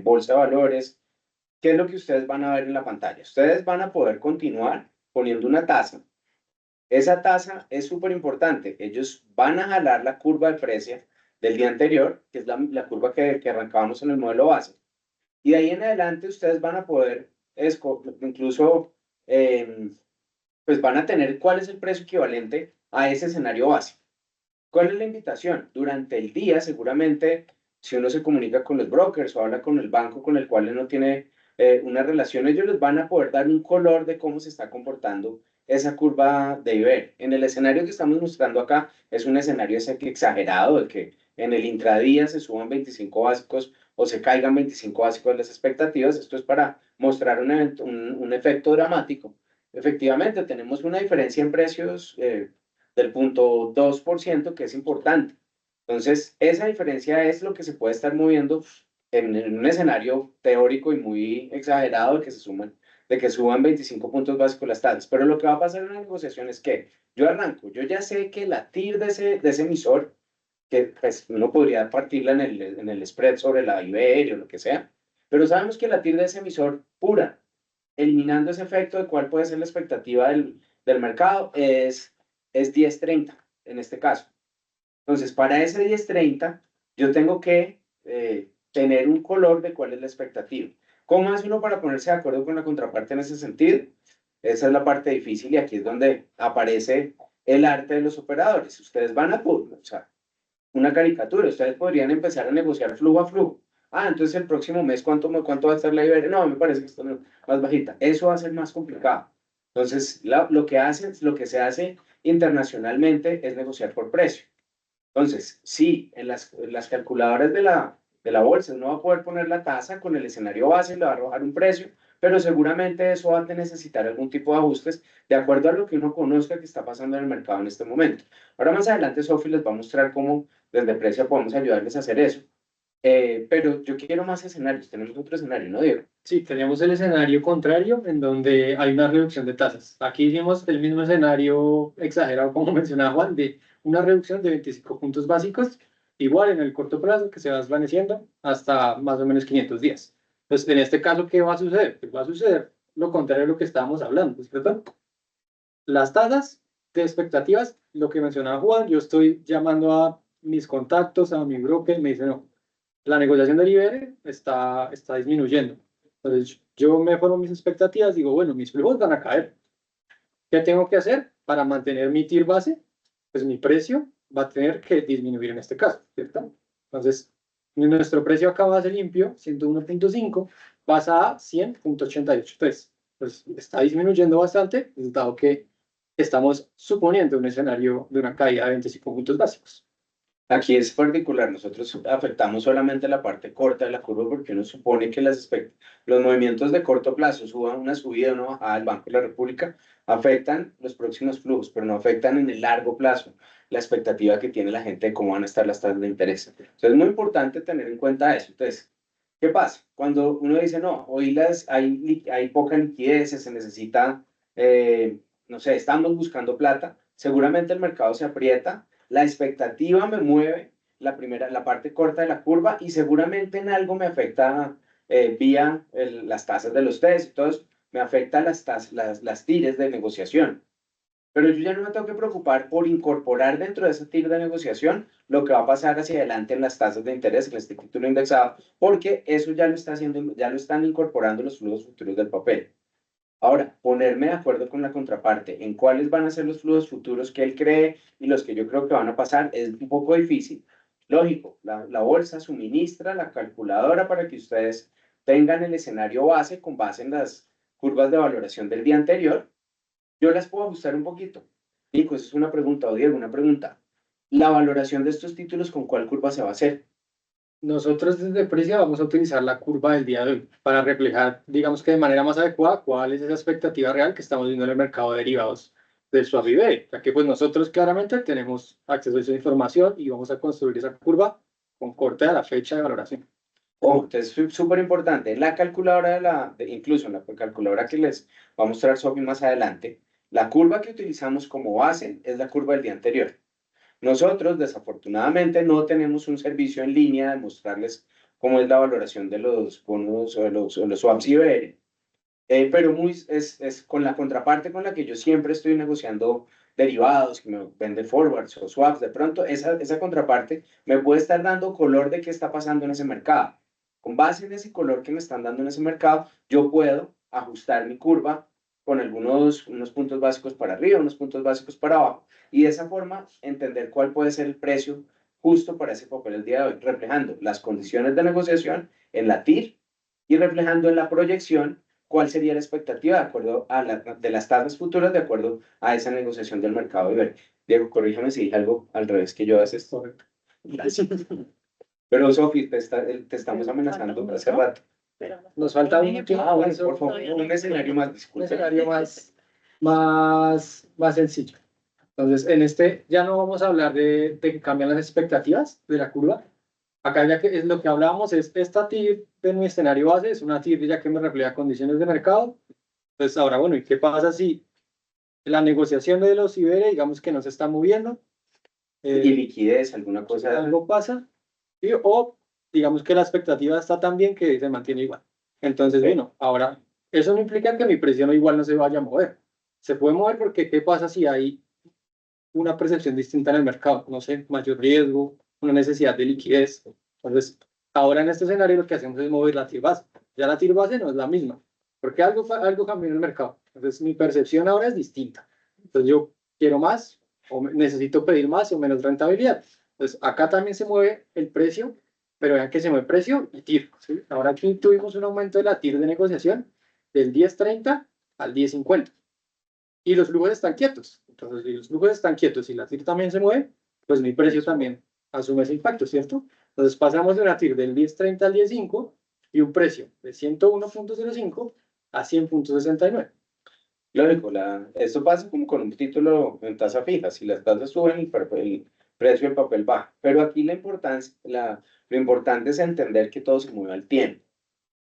bolsas de valores, ¿qué es lo que ustedes van a ver en la pantalla? Ustedes van a poder continuar poniendo una tasa. Esa tasa es súper importante. Ellos van a jalar la curva de precio del día anterior, que es la curva que arrancábamos en el modelo base. Y de ahí en adelante ustedes van a poder, incluso, pues van a tener cuál es el precio equivalente a ese escenario base. ¿Cuál es la invitación? Durante el día, seguramente, si uno se comunica con los brokers o habla con el banco con el cual uno tiene una relación, ellos les van a poder dar un color de cómo se está comportando esa curva de IBER. En el escenario que estamos mostrando acá, es un escenario exagerado de que en el intradía se suban 25 básicos o se caigan 25 básicos de las expectativas. Esto es para mostrar un efecto dramático. Efectivamente, tenemos una diferencia en precios del 0.2%, que es importante. Entonces, esa diferencia es lo que se puede estar moviendo en un escenario teórico y muy exagerado de que suban 25 puntos básicos las tasas. Pero lo que va a pasar en la negociación es que yo arranco, yo ya sé que la TIR de ese emisor, que pues uno podría partirla en el spread sobre la IBR o lo que sea, pero sabemos que la TIR de ese emisor pura, eliminando ese efecto de cuál puede ser la expectativa del mercado, es 10-30 en este caso. Entonces, para ese 10-30, yo tengo que tener un color de cuál es la expectativa. ¿Cómo hace uno para ponerse de acuerdo con la contraparte en ese sentido? Esa es la parte difícil y aquí es donde aparece el arte de los operadores. Ustedes van a, o sea, una caricatura, ustedes podrían empezar a negociar flujo a flujo. Ah, entonces el próximo mes, ¿cuánto va a estar la Iberia? No, me parece que está más bajita. Eso va a ser más complicado. Entonces, lo que se hace internacionalmente es negociar por precio. Entonces, sí, en las calculadoras de la bolsa no va a poder poner la tasa con el escenario base, le va a arrojar un precio, pero seguramente eso va a necesitar algún tipo de ajustes de acuerdo a lo que uno conozca que está pasando en el mercado en este momento. Ahora más adelante Sofi les va a mostrar cómo desde Precia podemos ayudarles a hacer eso. Pero yo quiero más escenarios. Tenemos otro escenario, ¿no, Diego? Sí, tenemos el escenario contrario en donde hay una reducción de tasas. Aquí hicimos el mismo escenario exagerado, como mencionaba Juan, de una reducción de 25 puntos básicos, igual en el corto plazo que se va desvaneciendo hasta más o menos 500 días. Entonces, en este caso, ¿qué va a suceder? Pues va a suceder lo contrario de lo que estábamos hablando, ¿cierto? Las tasas de expectativas, lo que mencionaba Juan, yo estoy llamando a mis contactos, a mi broker, me dicen, no, la negociación del IBR está disminuyendo. Entonces, yo me formo mis expectativas, digo, bueno, mis flujos van a caer. ¿Qué tengo que hacer para mantener mi TIR base? Pues mi precio va a tener que disminuir en este caso, ¿cierto? Entonces, nuestro precio acá base limpio, 101.5, pasa a 100.88. Entonces, pues está disminuyendo bastante, dado que estamos suponiendo un escenario de una caída de 25 puntos básicos. Aquí es particular, nosotros afectamos solamente la parte corta de la curva porque uno supone que los movimientos de corto plazo, una subida o una bajada del Banco de la República, afectan los próximos flujos, pero no afectan en el largo plazo la expectativa que tiene la gente de cómo van a estar las tasas de interés. Entonces es muy importante tener en cuenta eso. Entonces, ¿qué pasa? Cuando uno dice, no, hoy hay poca liquidez, se necesita, no sé, estamos buscando plata, seguramente el mercado se aprieta, la expectativa me mueve la parte corta de la curva y seguramente en algo me afecta vía las tasas de los test y todo eso, me afecta las tires de negociación. Pero yo ya no me tengo que preocupar por incorporar dentro de ese tiro de negociación lo que va a pasar hacia adelante en las tasas de interés, en este título indexado, porque eso ya lo está haciendo, ya lo están incorporando los flujos futuros del papel. Ahora, ponerme de acuerdo con la contraparte en cuáles van a ser los flujos futuros que él cree y los que yo creo que van a pasar es un poco difícil. Lógico, la bolsa suministra la calculadora para que ustedes tengan el escenario base con base en las curvas de valoración del día anterior. Yo las puedo ajustar un poquito. Nico, esa es una pregunta, o Diego, una pregunta. La valoración de estos títulos, ¿con cuál curva se va a hacer? Nosotros desde Precia vamos a utilizar la curva del día de hoy para reflejar, digamos que de manera más adecuada, cuál es esa expectativa real que estamos viendo en el mercado de derivados del swap IBERI, ya que pues nosotros claramente tenemos acceso a esa información y vamos a construir esa curva con corte a la fecha de valoración. Ojo, entonces es súper importante. La calculadora, incluso en la calculadora que les va a mostrar Sofi más adelante, la curva que utilizamos como base es la curva del día anterior. Nosotros, desafortunadamente, no tenemos un servicio en línea de mostrarles cómo es la valoración de los bonos o de los swaps IBR, pero es con la contraparte con la que yo siempre estoy negociando derivados, que me vende forwards o swaps. De pronto, esa contraparte me puede estar dando color de qué está pasando en ese mercado. Con base en ese color que me están dando en ese mercado, yo puedo ajustar mi curva con unos puntos básicos para arriba, unos puntos básicos para abajo, y de esa forma entender cuál puede ser el precio justo para ese papel el día de hoy, reflejando las condiciones de negociación en la TIR y reflejando en la proyección cuál sería la expectativa de acuerdo a de las tasas futuras de acuerdo a esa negociación del mercado IBERI. Diego, corríjame si dije algo al revés que yo a veces. Gracias. Pero Sofi, te estamos amenazando hace rato. Nos falta un último Ah, bueno, paso, por favor, un escenario más, un disculpe. escenario más sencillo. Entonces, en este ya no vamos a hablar de que cambian las expectativas de la curva. Acá ya que es lo que hablábamos, es esta TIR de mi escenario base, es una TIR ya que me refleja condiciones de mercado. Entonces, ahora, bueno, ¿y qué pasa si la negociación de los IBERI, digamos que no se está moviendo? Y liquidez, alguna cosa. Algo pasa, ¿sí? O digamos que la expectativa está tan bien que se mantiene igual. Entonces, bueno, ahora, eso no implica que mi precio igual no se vaya a mover. Se puede mover porque ¿qué pasa si hay una percepción distinta en el mercado? No sé, mayor riesgo, una necesidad de liquidez. Entonces, ahora en este escenario lo que hacemos es mover la TIR base. Ya la TIR base no es la misma, porque algo cambió en el mercado. Entonces, mi percepción ahora es distinta. Entonces, yo quiero más, o necesito pedir más o menos rentabilidad. Entonces, acá también se mueve el precio, pero vean que se mueve precio y TIR, ¿sí? Ahora aquí tuvimos un aumento de la TIR de negociación del 10.30 al 10.50. Y los flujos están quietos. Entonces, si los flujos están quietos y la TIR también se mueve, pues mi precio también asume ese impacto, ¿cierto? Entonces, pasamos de una TIR del 10.30 al 10.5 y un precio de 101.05 a 100.69. Lógico, esto pasa como con un título en tasa fija. Si las tasas suben, el precio del papel baja. Pero aquí lo importante es entender que todo se mueve al tiempo.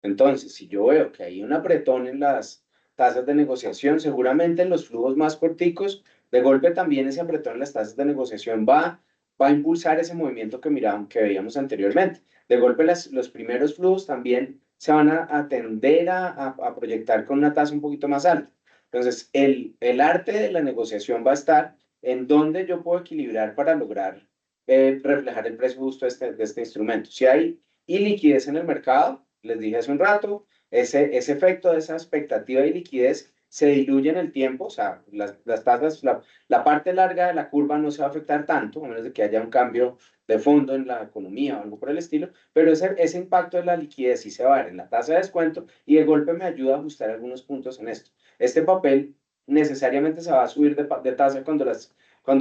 Entonces, si yo veo que hay un apretón en las tasas de negociación, seguramente en los flujos más corticos, de golpe también ese apretón en las tasas de negociación va a impulsar ese movimiento que veíamos anteriormente. De golpe los primeros flujos también se van a tender a proyectar con una tasa un poquito más alta. Entonces, el arte de la negociación va a estar en donde yo puedo equilibrar para lograr reflejar el precio justo de este instrumento. Si hay iliquidez en el mercado, les dije hace un rato, ese efecto de esa expectativa de liquidez se diluye en el tiempo, o sea, las tasas, la parte larga de la curva no se va a afectar tanto, a menos de que haya un cambio de fondo en la economía o algo por el estilo, pero ese impacto de la liquidez sí se va a ver en la tasa de descuento y de golpe me ayuda a ajustar algunos puntos en esto. Este papel necesariamente se va a subir de tasa cuando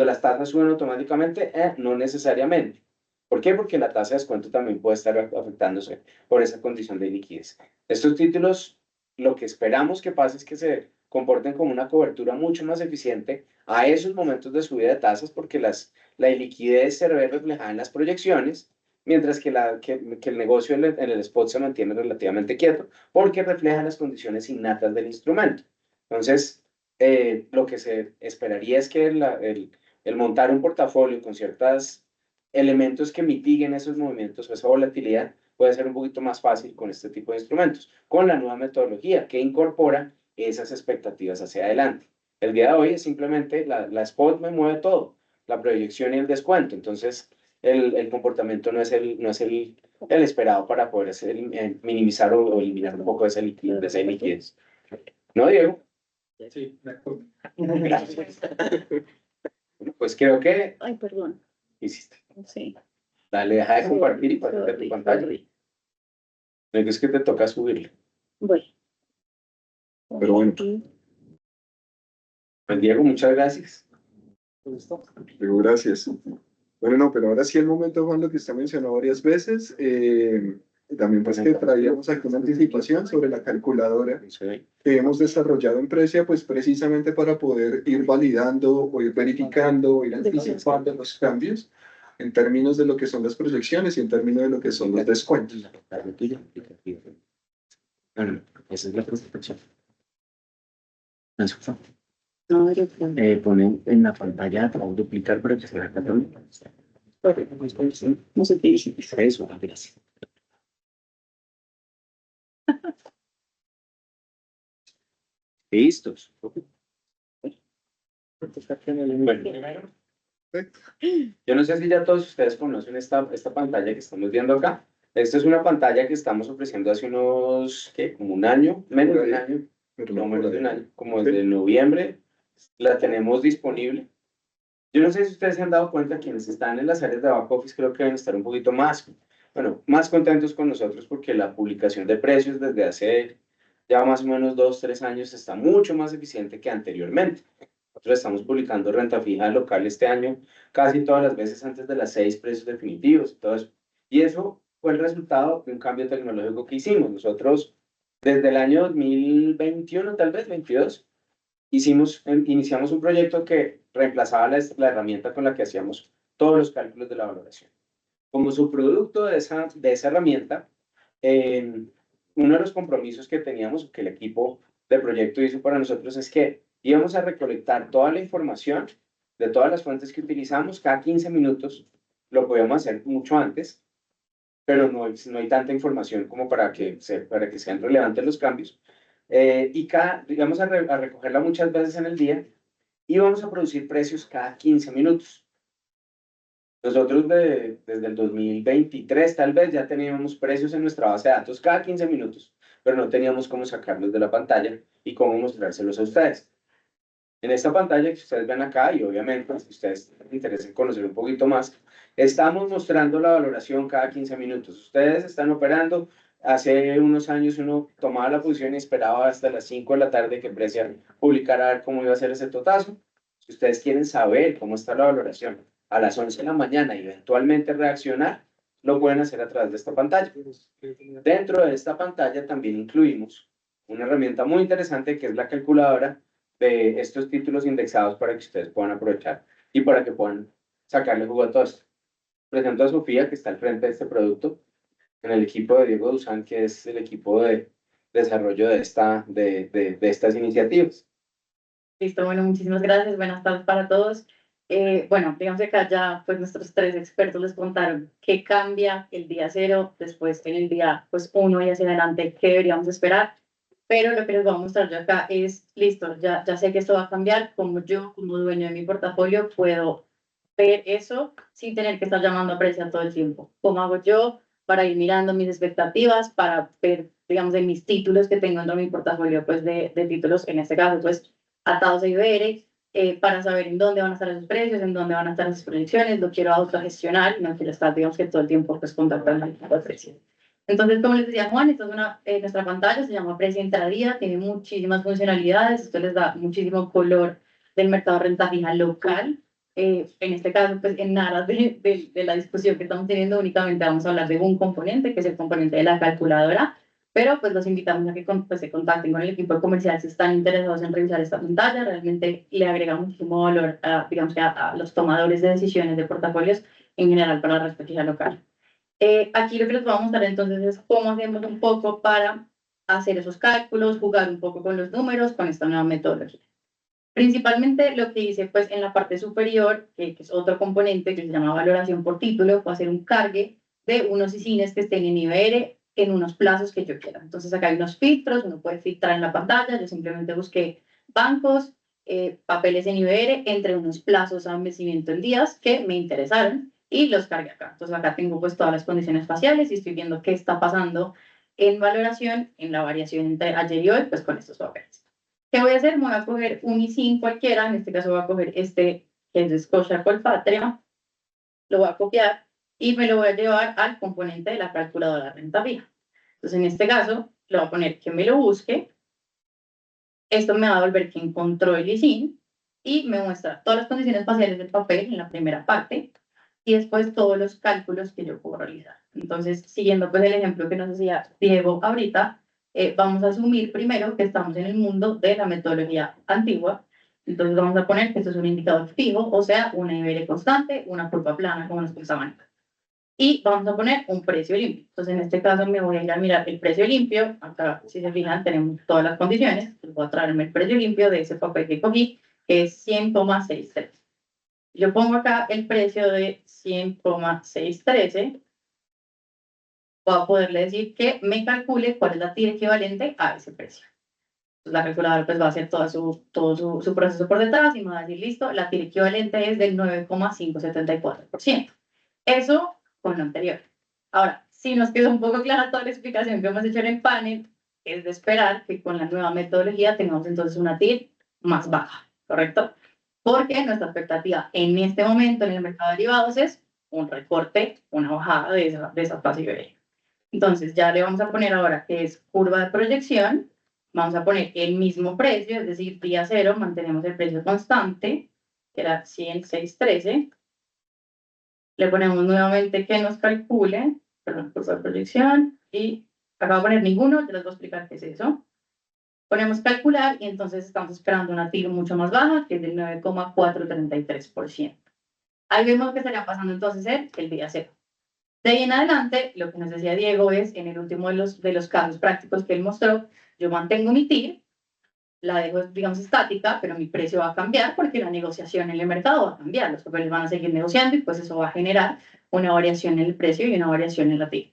las tasas suben automáticamente, no necesariamente. ¿Por qué? Porque la tasa de descuento también puede estar afectándose por esa condición de liquidez. Estos títulos, lo que esperamos que pase es que se comporten como una cobertura mucho más eficiente a esos momentos de subida de tasas, porque la iliquidez se ve reflejada en las proyecciones, mientras que el negocio en el spot se mantiene relativamente quieto, porque refleja las condiciones innatas del instrumento. Entonces, lo que se esperaría es que el montar un portafolio con ciertos elementos que mitiguen esos movimientos o esa volatilidad puede ser un poquito más fácil con este tipo de instrumentos, con la nueva metodología que incorpora esas expectativas hacia adelante. El día de hoy es simplemente la spot me mueve todo, la proyección y el descuento. Entonces, el comportamiento no es el esperado para poder minimizar o eliminar un poco de esa liquidez. ¿No, Diego? Sí, de acuerdo. Gracias. Bueno, pues creo que Ay, perdón. hiciste. Sí. Dale, deja de compartir y pasar de tu Sorry, pantalla. sorry. No es que te toca subirlo. Voy. Pero bueno. Pues Diego, muchas gracias. ¿Listo? Pero gracias. Bueno, no, pero ahora sí el momento, Juan, lo que usted mencionó varias veces, también pues que traíamos aquí una anticipación sobre la calculadora que hemos desarrollado en Precia, pues precisamente para poder ir validando o ir verificando o ir anticipando los cambios en términos de lo que son las proyecciones y en términos de lo que son los descuentos. Bueno, esa es la presentación. No, yo Ponen en la pantalla para duplicar para que se vea también. no sé qué dije. Eso, gracias. Listos. Bueno, primero, yo no sé si ya todos ustedes conocen esta pantalla que estamos viendo acá. Esta es una pantalla que estamos ofreciendo hace unos, ¿qué? Como un año, menos de un año, no menos de un año, como desde noviembre, la tenemos disponible. Yo no sé si ustedes se han dado cuenta, quienes están en las áreas de back office creo que deben estar un poquito más, bueno, más contentos con nosotros porque la publicación de precios desde hace ya más o menos 2, 3 años está mucho más eficiente que anteriormente. Nosotros estamos publicando renta fija local este año casi todas las veces antes de las 6 precios definitivos y todo eso. Y eso fue el resultado de un cambio tecnológico que hicimos. Nosotros desde el año 2021, tal vez 22, iniciamos un proyecto que reemplazaba la herramienta con la que hacíamos todos los cálculos de la valoración. Como subproducto de esa herramienta, uno de los compromisos que teníamos, que el equipo de proyecto hizo para nosotros, es que íbamos a recolectar toda la información de todas las fuentes que utilizamos cada 15 minutos. Lo podíamos hacer mucho antes, pero no hay tanta información como para que sean relevantes los cambios. Y íbamos a recogerla muchas veces en el día y vamos a producir precios cada 15 minutos. Nosotros desde el 2023 tal vez ya teníamos precios en nuestra base de datos cada 15 minutos. pero no teníamos cómo sacarlos de la pantalla y cómo mostrárselos a ustedes. En esta pantalla que ustedes ven acá, y obviamente si ustedes les interesa conocer un poquito más, estamos mostrando la valoración cada 15 minutos. Ustedes están operando. Hace unos años uno tomaba la posición y esperaba hasta las 5 de la tarde que Precia publicara a ver cómo iba a ser ese totazo. Si ustedes quieren saber cómo está la valoración a las 11 de la mañana y eventualmente reaccionar, lo pueden hacer a través de esta pantalla. Dentro de esta pantalla también incluimos una herramienta muy interesante que es la calculadora de estos títulos indexados para que ustedes puedan aprovechar y para que puedan sacarle jugo a todo esto. Presento a Sofía, que está al frente de este producto, en el equipo de Diego Duzán, que es el equipo de desarrollo de estas iniciativas. Listo, bueno, muchísimas gracias. Buenas tardes para todos. Bueno, digamos que acá ya pues nuestros tres expertos les contaron qué cambia el día 0, después en el día pues 1 y hacia adelante qué deberíamos esperar. Pero lo que les voy a mostrar yo acá es, listo, ya sé que esto va a cambiar, como yo, como dueño de mi portafolio, puedo ver eso sin tener que estar llamando a Precia todo el tiempo. ¿Cómo hago yo para ir mirando mis expectativas, para ver, digamos, de mis títulos que tengo dentro de mi portafolio, pues de títulos, en este caso, pues atados a IBR, para saber en dónde van a estar esos precios, en dónde van a estar esas proyecciones, lo quiero autogestionar, no quiero estar, digamos, que todo el tiempo pues contactando al precio. Entonces, como les decía Juan, esta es nuestra pantalla, se llama Precio Intradía, tiene muchísimas funcionalidades, esto les da muchísimo color del mercado de renta fija local. En este caso, pues en aras de la discusión que estamos teniendo, únicamente vamos a hablar de un componente, que es el componente de la calculadora, pero pues los invitamos a que pues, se contacten con el equipo comercial si están interesados en revisar esta pantalla, realmente le agrega muchísimo valor a, digamos que a los tomadores de decisiones de portafolios en general para la renta fija local. Aquí lo que les voy a mostrar entonces es cómo hacemos un poco para hacer esos cálculos, jugar un poco con los números con esta nueva metodología. Principalmente lo que hice pues en la parte superior, que es otro componente que se llama valoración por título, fue hacer un cargue de unos ICINES que estén en IBR en unos plazos que yo quiera. Entonces acá hay unos filtros, uno puede filtrar en la pantalla, yo simplemente busqué bancos, papeles en IBR entre unos plazos a vencimiento en días que me interesaron y los cargué acá. Entonces acá tengo pues todas las condiciones faciales y estoy viendo qué está pasando en valoración, en la variación entre ayer y hoy, pues con estos papeles. ¿Qué voy a hacer? Me voy a coger un ISIN cualquiera, en este caso voy a coger este, que es de Scotia Colpatria, lo voy a copiar y me lo voy a llevar al componente de la calculadora de renta fija. Entonces, en este caso, le voy a poner que me lo busque. Esto me va a devolver que encontró el ISIN y me muestra todas las condiciones faciales del papel en la primera parte y después todos los cálculos que yo puedo realizar. Entonces, siguiendo pues el ejemplo que nos decía Diego ahorita, vamos a asumir primero que estamos en el mundo de la metodología antigua. Entonces vamos a poner que esto es un indicador fijo, o sea, una IBR constante, una curva plana, como nos pensaban. Y vamos a poner un precio limpio. Entonces en este caso me voy a ir a mirar el precio limpio. Acá, si se fijan, tenemos todas las condiciones. Voy a traerme el precio limpio de ese papel que cogí, que es 100,63. Yo pongo acá el precio de 100,613. Voy a poderle decir que me calcule cuál es la TIR equivalente a ese precio. Entonces la calculadora pues va a hacer todo su proceso por detrás y me va a decir, listo, la TIR equivalente es del 9,574%. Eso con lo anterior. Ahora, si nos quedó un poco clara toda la explicación que hemos hecho en el panel, es de esperar que con la nueva metodología tengamos entonces una TIR más baja, ¿correcto? Porque nuestra expectativa en este momento en el mercado de derivados es un recorte, una bajada de esa fase IBR. Entonces ya le vamos a poner ahora que es curva de proyección, vamos a poner el mismo precio, es decir, día 0, mantenemos el precio constante, que era 106.13, le ponemos nuevamente que nos calcule, perdón, curva de proyección, y acá voy a poner ninguno, ya les voy a explicar qué es eso. Ponemos calcular y entonces estamos esperando una TIR mucho más baja, que es del 9,433%. Ahí vemos que estaría pasando entonces el día 0. De ahí en adelante, lo que nos decía Diego es, en el último de los casos prácticos que él mostró, yo mantengo mi TIR, la dejo, digamos, estática, pero mi precio va a cambiar porque la negociación en el mercado va a cambiar, los papeles van a seguir negociando y pues eso va a generar una variación en el precio y una variación en la TIR.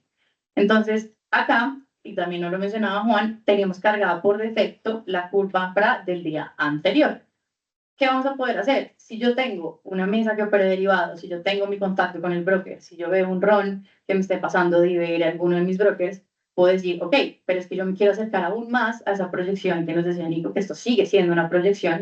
Entonces, acá, y también nos lo mencionaba Juan, tenemos cargada por defecto la curva PRA del día anterior. ¿Qué vamos a poder hacer? Si yo tengo una mesa que opere derivados, si yo tengo mi contacto con el broker, si yo veo un RON que me esté pasando de IBR a alguno de mis brokers, puedo decir, ok, pero es que yo me quiero acercar aún más a esa proyección que nos decía Nico, que esto sigue siendo una proyección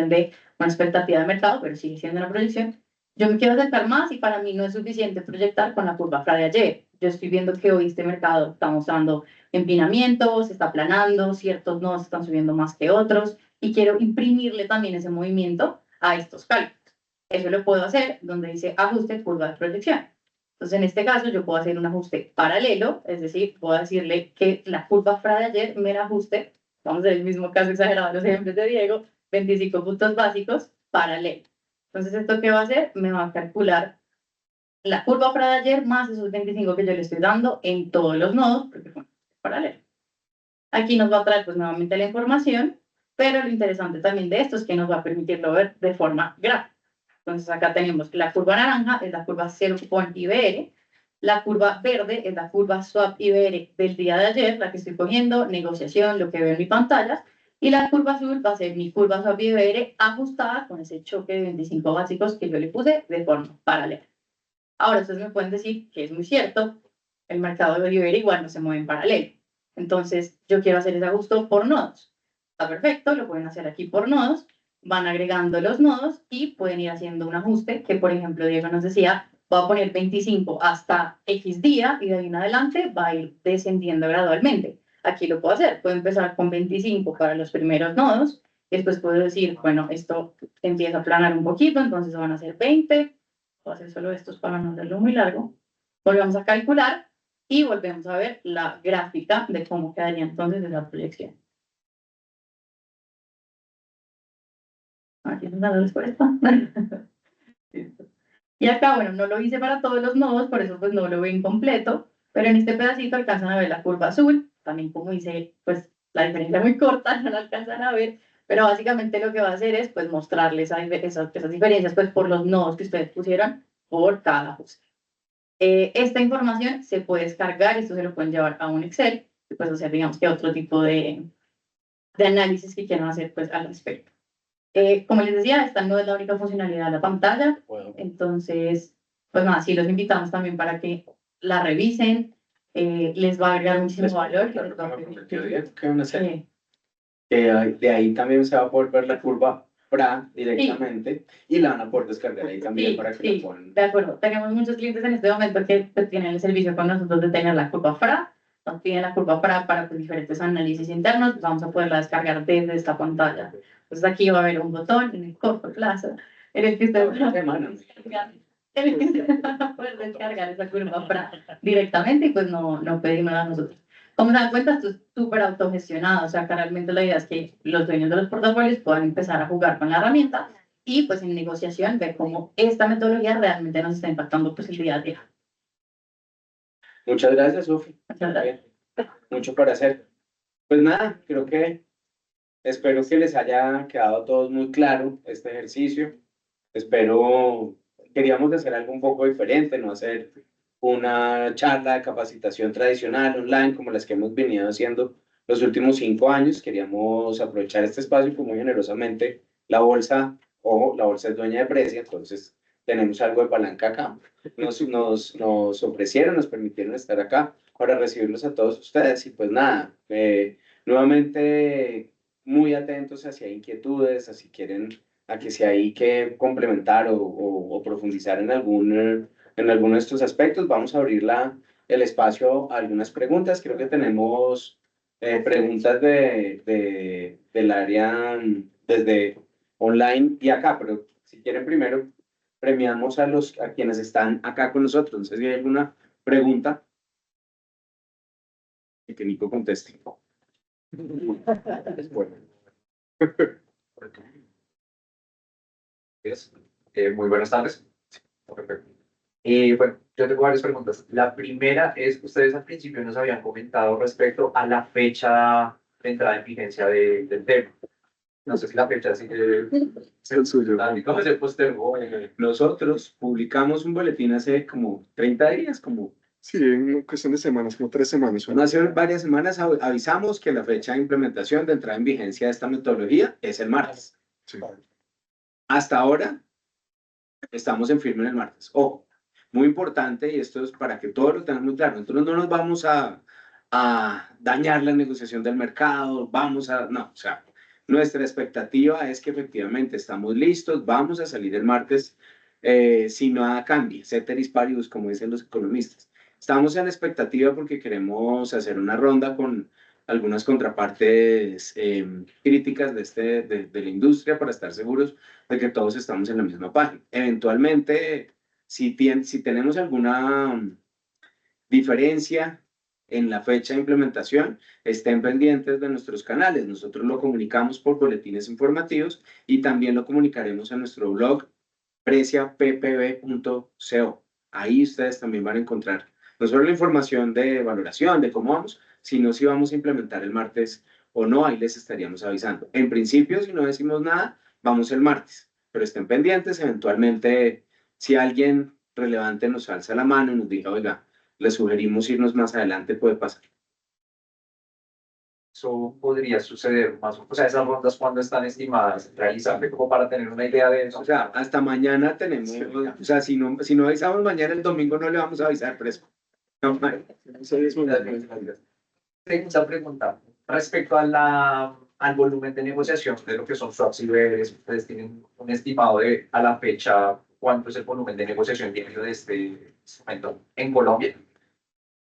de una expectativa de mercado, pero sigue siendo una proyección. Yo me quiero acercar más y para mí no es suficiente proyectar con la curva FRA de ayer. Yo estoy viendo que hoy este mercado está mostrando empinamiento, se está aplanando, ciertos nodos están subiendo más que otros y quiero imprimirle también ese movimiento a estos cálculos. Eso lo puedo hacer donde dice ajuste curva de proyección. Entonces, en este caso, yo puedo hacer un ajuste paralelo, es decir, puedo decirle que la curva FRA de ayer me la ajuste, vamos a ver el mismo caso exagerado de los ejemplos de Diego, 25 puntos básicos paralelo. Entonces, ¿esto qué va a hacer? Me va a calcular la curva FRA de ayer más esos 25 que yo le estoy dando en todos los nodos, porque bueno, es paralelo. Aquí nos va a traer pues nuevamente la información, pero lo interesante también de esto es que nos va a permitirlo ver de forma gráfica. Entonces acá tenemos la curva naranja, es la curva 0 point IBR, la curva verde es la curva swap IBR del día de ayer, la que estoy cogiendo, negociación, lo que veo en mi pantalla, y la curva azul va a ser mi curva swap IBR ajustada con ese choque de 25 básicos que yo le puse de forma paralela. Ahora ustedes me pueden decir que es muy cierto, el mercado de IBR igual no se mueve en paralelo. Entonces yo quiero hacer ese ajuste por nodos. Está perfecto, lo pueden hacer aquí por nodos, van agregando los nodos y pueden ir haciendo un ajuste que, por ejemplo, Diego nos decía, va a poner 25 hasta X día y de ahí en adelante va a ir descendiendo gradualmente. Aquí lo puedo hacer, puedo empezar con 25 para los primeros nodos, después puedo decir, bueno, esto empieza a planar un poquito, entonces van a ser 20, voy a hacer solo estos para no hacerlo muy largo, volvemos a calcular y volvemos a ver la gráfica de cómo quedaría entonces esa proyección. Aquí nos da la respuesta. Y acá, bueno, no lo hice para todos los nodos, por eso pues no lo ven completo, pero en este pedacito alcanzan a ver la curva azul, también como hice, pues la diferencia muy corta, no la alcanzan a ver, pero básicamente lo que va a hacer es pues mostrarles esas diferencias pues por los nodos que ustedes pusieron por cada ajuste. Esta información se puede descargar, esto se lo pueden llevar a un Excel, y pues hacer digamos que otro tipo de análisis que quieran hacer pues al respecto. Como les decía, esta no es la única funcionalidad de la pantalla, entonces, pues nada, sí los invitamos también para que la revisen, les va a agregar muchísimo valor. De ahí también se va a poder ver la curva FRA directamente y la van a poder descargar ahí también para que la pongan. De acuerdo, tenemos muchos clientes en este momento que pues, tienen el servicio con nosotros de tener la curva FRA, nos piden la curva FRA para pues, diferentes análisis internos, pues, vamos a poderla descargar desde esta pantalla. Entonces aquí va a haber un botón en el corto plazo en el que ustedes van a poder descargar esa curva FRA directamente y pues no pedimos a nosotros. Como se dan cuenta, esto es súper autogestionado, o sea, que realmente la idea es que los dueños de los portafolios puedan empezar a jugar con la herramienta y pues en negociación ver cómo esta metodología realmente nos está impactando pues el día a día. Muchas gracias, Sofi. Muchas gracias. Mucho para hacer. Pues nada, creo que espero que les haya quedado a todos muy claro este ejercicio. Queríamos hacer algo un poco diferente, no hacer una charla de capacitación tradicional online como las que hemos venido haciendo los últimos 5 años. Queríamos aprovechar este espacio pues muy generosamente. La bolsa es dueña de Precia, entonces tenemos algo de palanca acá. Nos ofrecieron, nos permitieron estar acá para recibirlos a todos ustedes y pues nada, nuevamente muy atentos hacia inquietudes, a que si hay que complementar o profundizar en alguno de estos aspectos. Vamos a abrir el espacio a algunas preguntas. Creo que tenemos preguntas del área desde online y acá, pero si quieren primero premiamos a quienes están acá con nosotros. No sé si hay alguna pregunta y que Nico conteste. Bueno. Muy buenas tardes. Perfecto. Y bueno, yo tengo varias preguntas. La primera es, ustedes al principio nos habían comentado respecto a la fecha de entrada en vigencia del tema. No sé si la fecha sigue Es el suyo. ¿Cómo se postergó? Nosotros publicamos un boletín hace como 30 días, Sí, en cuestión de semanas, como 3 semanas. hace varias semanas avisamos que la fecha de implementación de entrada en vigencia de esta metodología es el martes. Sí. Hasta ahora estamos en firme el martes. Ojo, muy importante, y esto es para que todos lo tengan muy claro, nosotros no nos vamos a a dañar la negociación del mercado, no, o sea, nuestra expectativa es que efectivamente estamos listos, vamos a salir el martes, si nada cambia, ceteris paribus, como dicen los economistas. Estamos en expectativa porque queremos hacer una ronda con algunas contrapartes críticas de la industria para estar seguros de que todos estamos en la misma página. Eventualmente, si tenemos alguna diferencia en la fecha de implementación, estén pendientes de nuestros canales. Nosotros lo comunicamos por boletines informativos y también lo comunicaremos en nuestro blog preciappb.co. Ahí ustedes también van a encontrar no solo la información de valoración, de cómo vamos, sino si vamos a implementar el martes o no, ahí les estaríamos avisando. En principio, si no decimos nada, vamos el martes, pero estén pendientes, eventualmente, si alguien relevante nos alza la mano y nos diga, oiga, les sugerimos irnos más adelante, puede pasar. Eso podría suceder más, o sea, esas rondas cuando están estimadas realizarse como para tener una idea de eso. O sea, hasta mañana tenemos, o sea, si no avisamos mañana, el domingo no le vamos a avisar, preso. No, Segunda pregunta, respecto al volumen de negociación de lo que son swaps y BRs, ustedes tienen un estimado de, a la fecha, cuánto es el volumen de negociación diario de este instrumento en Colombia.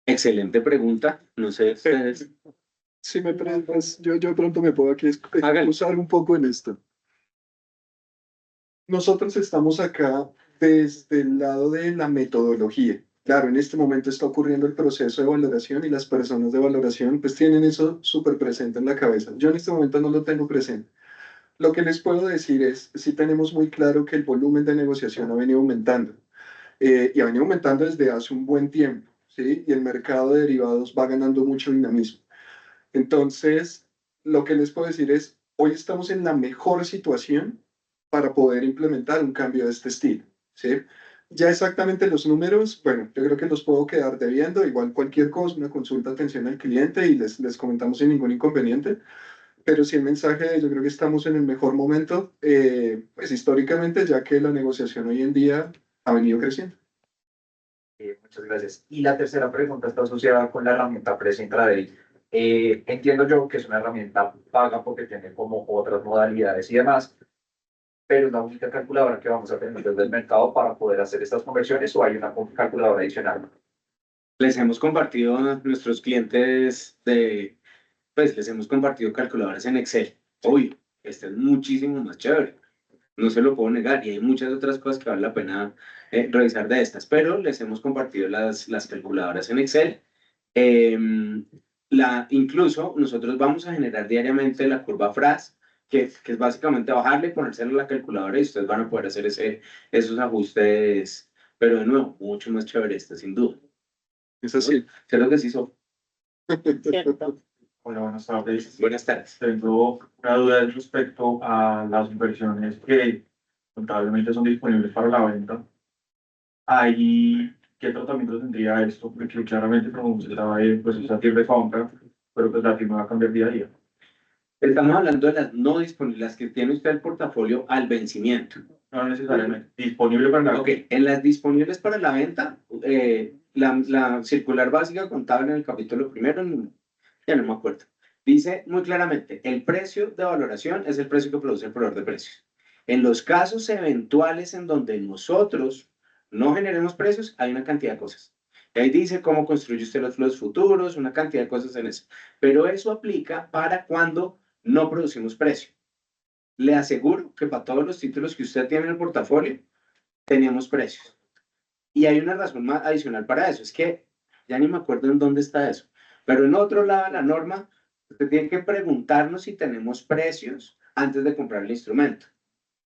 excelente pregunta, no sé ustedes. Si me preguntas, yo de pronto me puedo aquí excusar un poco en esto. Nosotros estamos acá desde el lado de la metodología. Claro, en este momento está ocurriendo el proceso de valoración y las personas de valoración pues tienen eso súper presente en la cabeza. Yo en este momento no lo tengo presente. Lo que les puedo decir es, sí tenemos muy claro que el volumen de negociación ha venido aumentando y ha venido aumentando desde hace un buen tiempo, ¿sí? Y el mercado de derivados va ganando mucho dinamismo. Entonces, lo que les puedo decir es, hoy estamos en la mejor situación para poder implementar un cambio de este estilo, ¿sí? Ya exactamente los números, bueno, yo creo que los puedo quedar debiendo, igual cualquier cosa, una consulta, atención al cliente y les comentamos sin ningún inconveniente, pero sí el mensaje, yo creo que estamos en el mejor momento, pues históricamente, ya que la negociación hoy en día ha venido creciendo. Muchas gracias. Y la tercera pregunta está asociada con la herramienta Precio Intraday. Entiendo yo que es una herramienta paga porque tiene como otras modalidades y demás, pero es la única calculadora que vamos a tener desde el mercado para poder hacer estas conversiones, o hay una calculadora adicional. Les hemos compartido a nuestros clientes pues les hemos compartido calculadoras en Excel. Obvio, este es muchísimo más chévere. No se lo puedo negar y hay muchas otras cosas que vale la pena revisar de estas, pero les hemos compartido las calculadoras en Excel. Incluso nosotros vamos a generar diariamente la curva FRAS, que es básicamente bajarle y ponérselo a la calculadora y ustedes van a poder hacer esos ajustes, pero de nuevo, mucho más chévere esta, sin duda. Es así. Creo que sí, Sof. Cierto. Hola, buenas tardes. Buenas tardes. Tengo una duda respecto a las inversiones que contablemente son disponibles para la venta. ¿Qué tratamiento tendría esto? Porque claramente, como usted estaba ahí, pues es a tiempo de compra, pero pues la firma va a cambiar día a día. Estamos hablando de las no disponibles, las que tiene usted el portafolio al vencimiento. No necesariamente. Disponible para la Ok, en las disponibles para la venta, la circular básica contable en el capítulo primero, ya no me acuerdo, dice muy claramente, el precio de valoración es el precio que produce el proveedor de precios. En los casos eventuales en donde nosotros no generemos precios, hay una cantidad de cosas. Y ahí dice cómo construye usted los flujos futuros, una cantidad de cosas en eso. Pero eso aplica para cuando no producimos precio. Le aseguro que para todos los títulos que usted tiene en el portafolio, tenemos precios. Y hay una razón más adicional para eso, es que ya ni me acuerdo en dónde está eso, pero en otro lado de la norma, usted tiene que preguntarnos si tenemos precios antes de comprar el instrumento.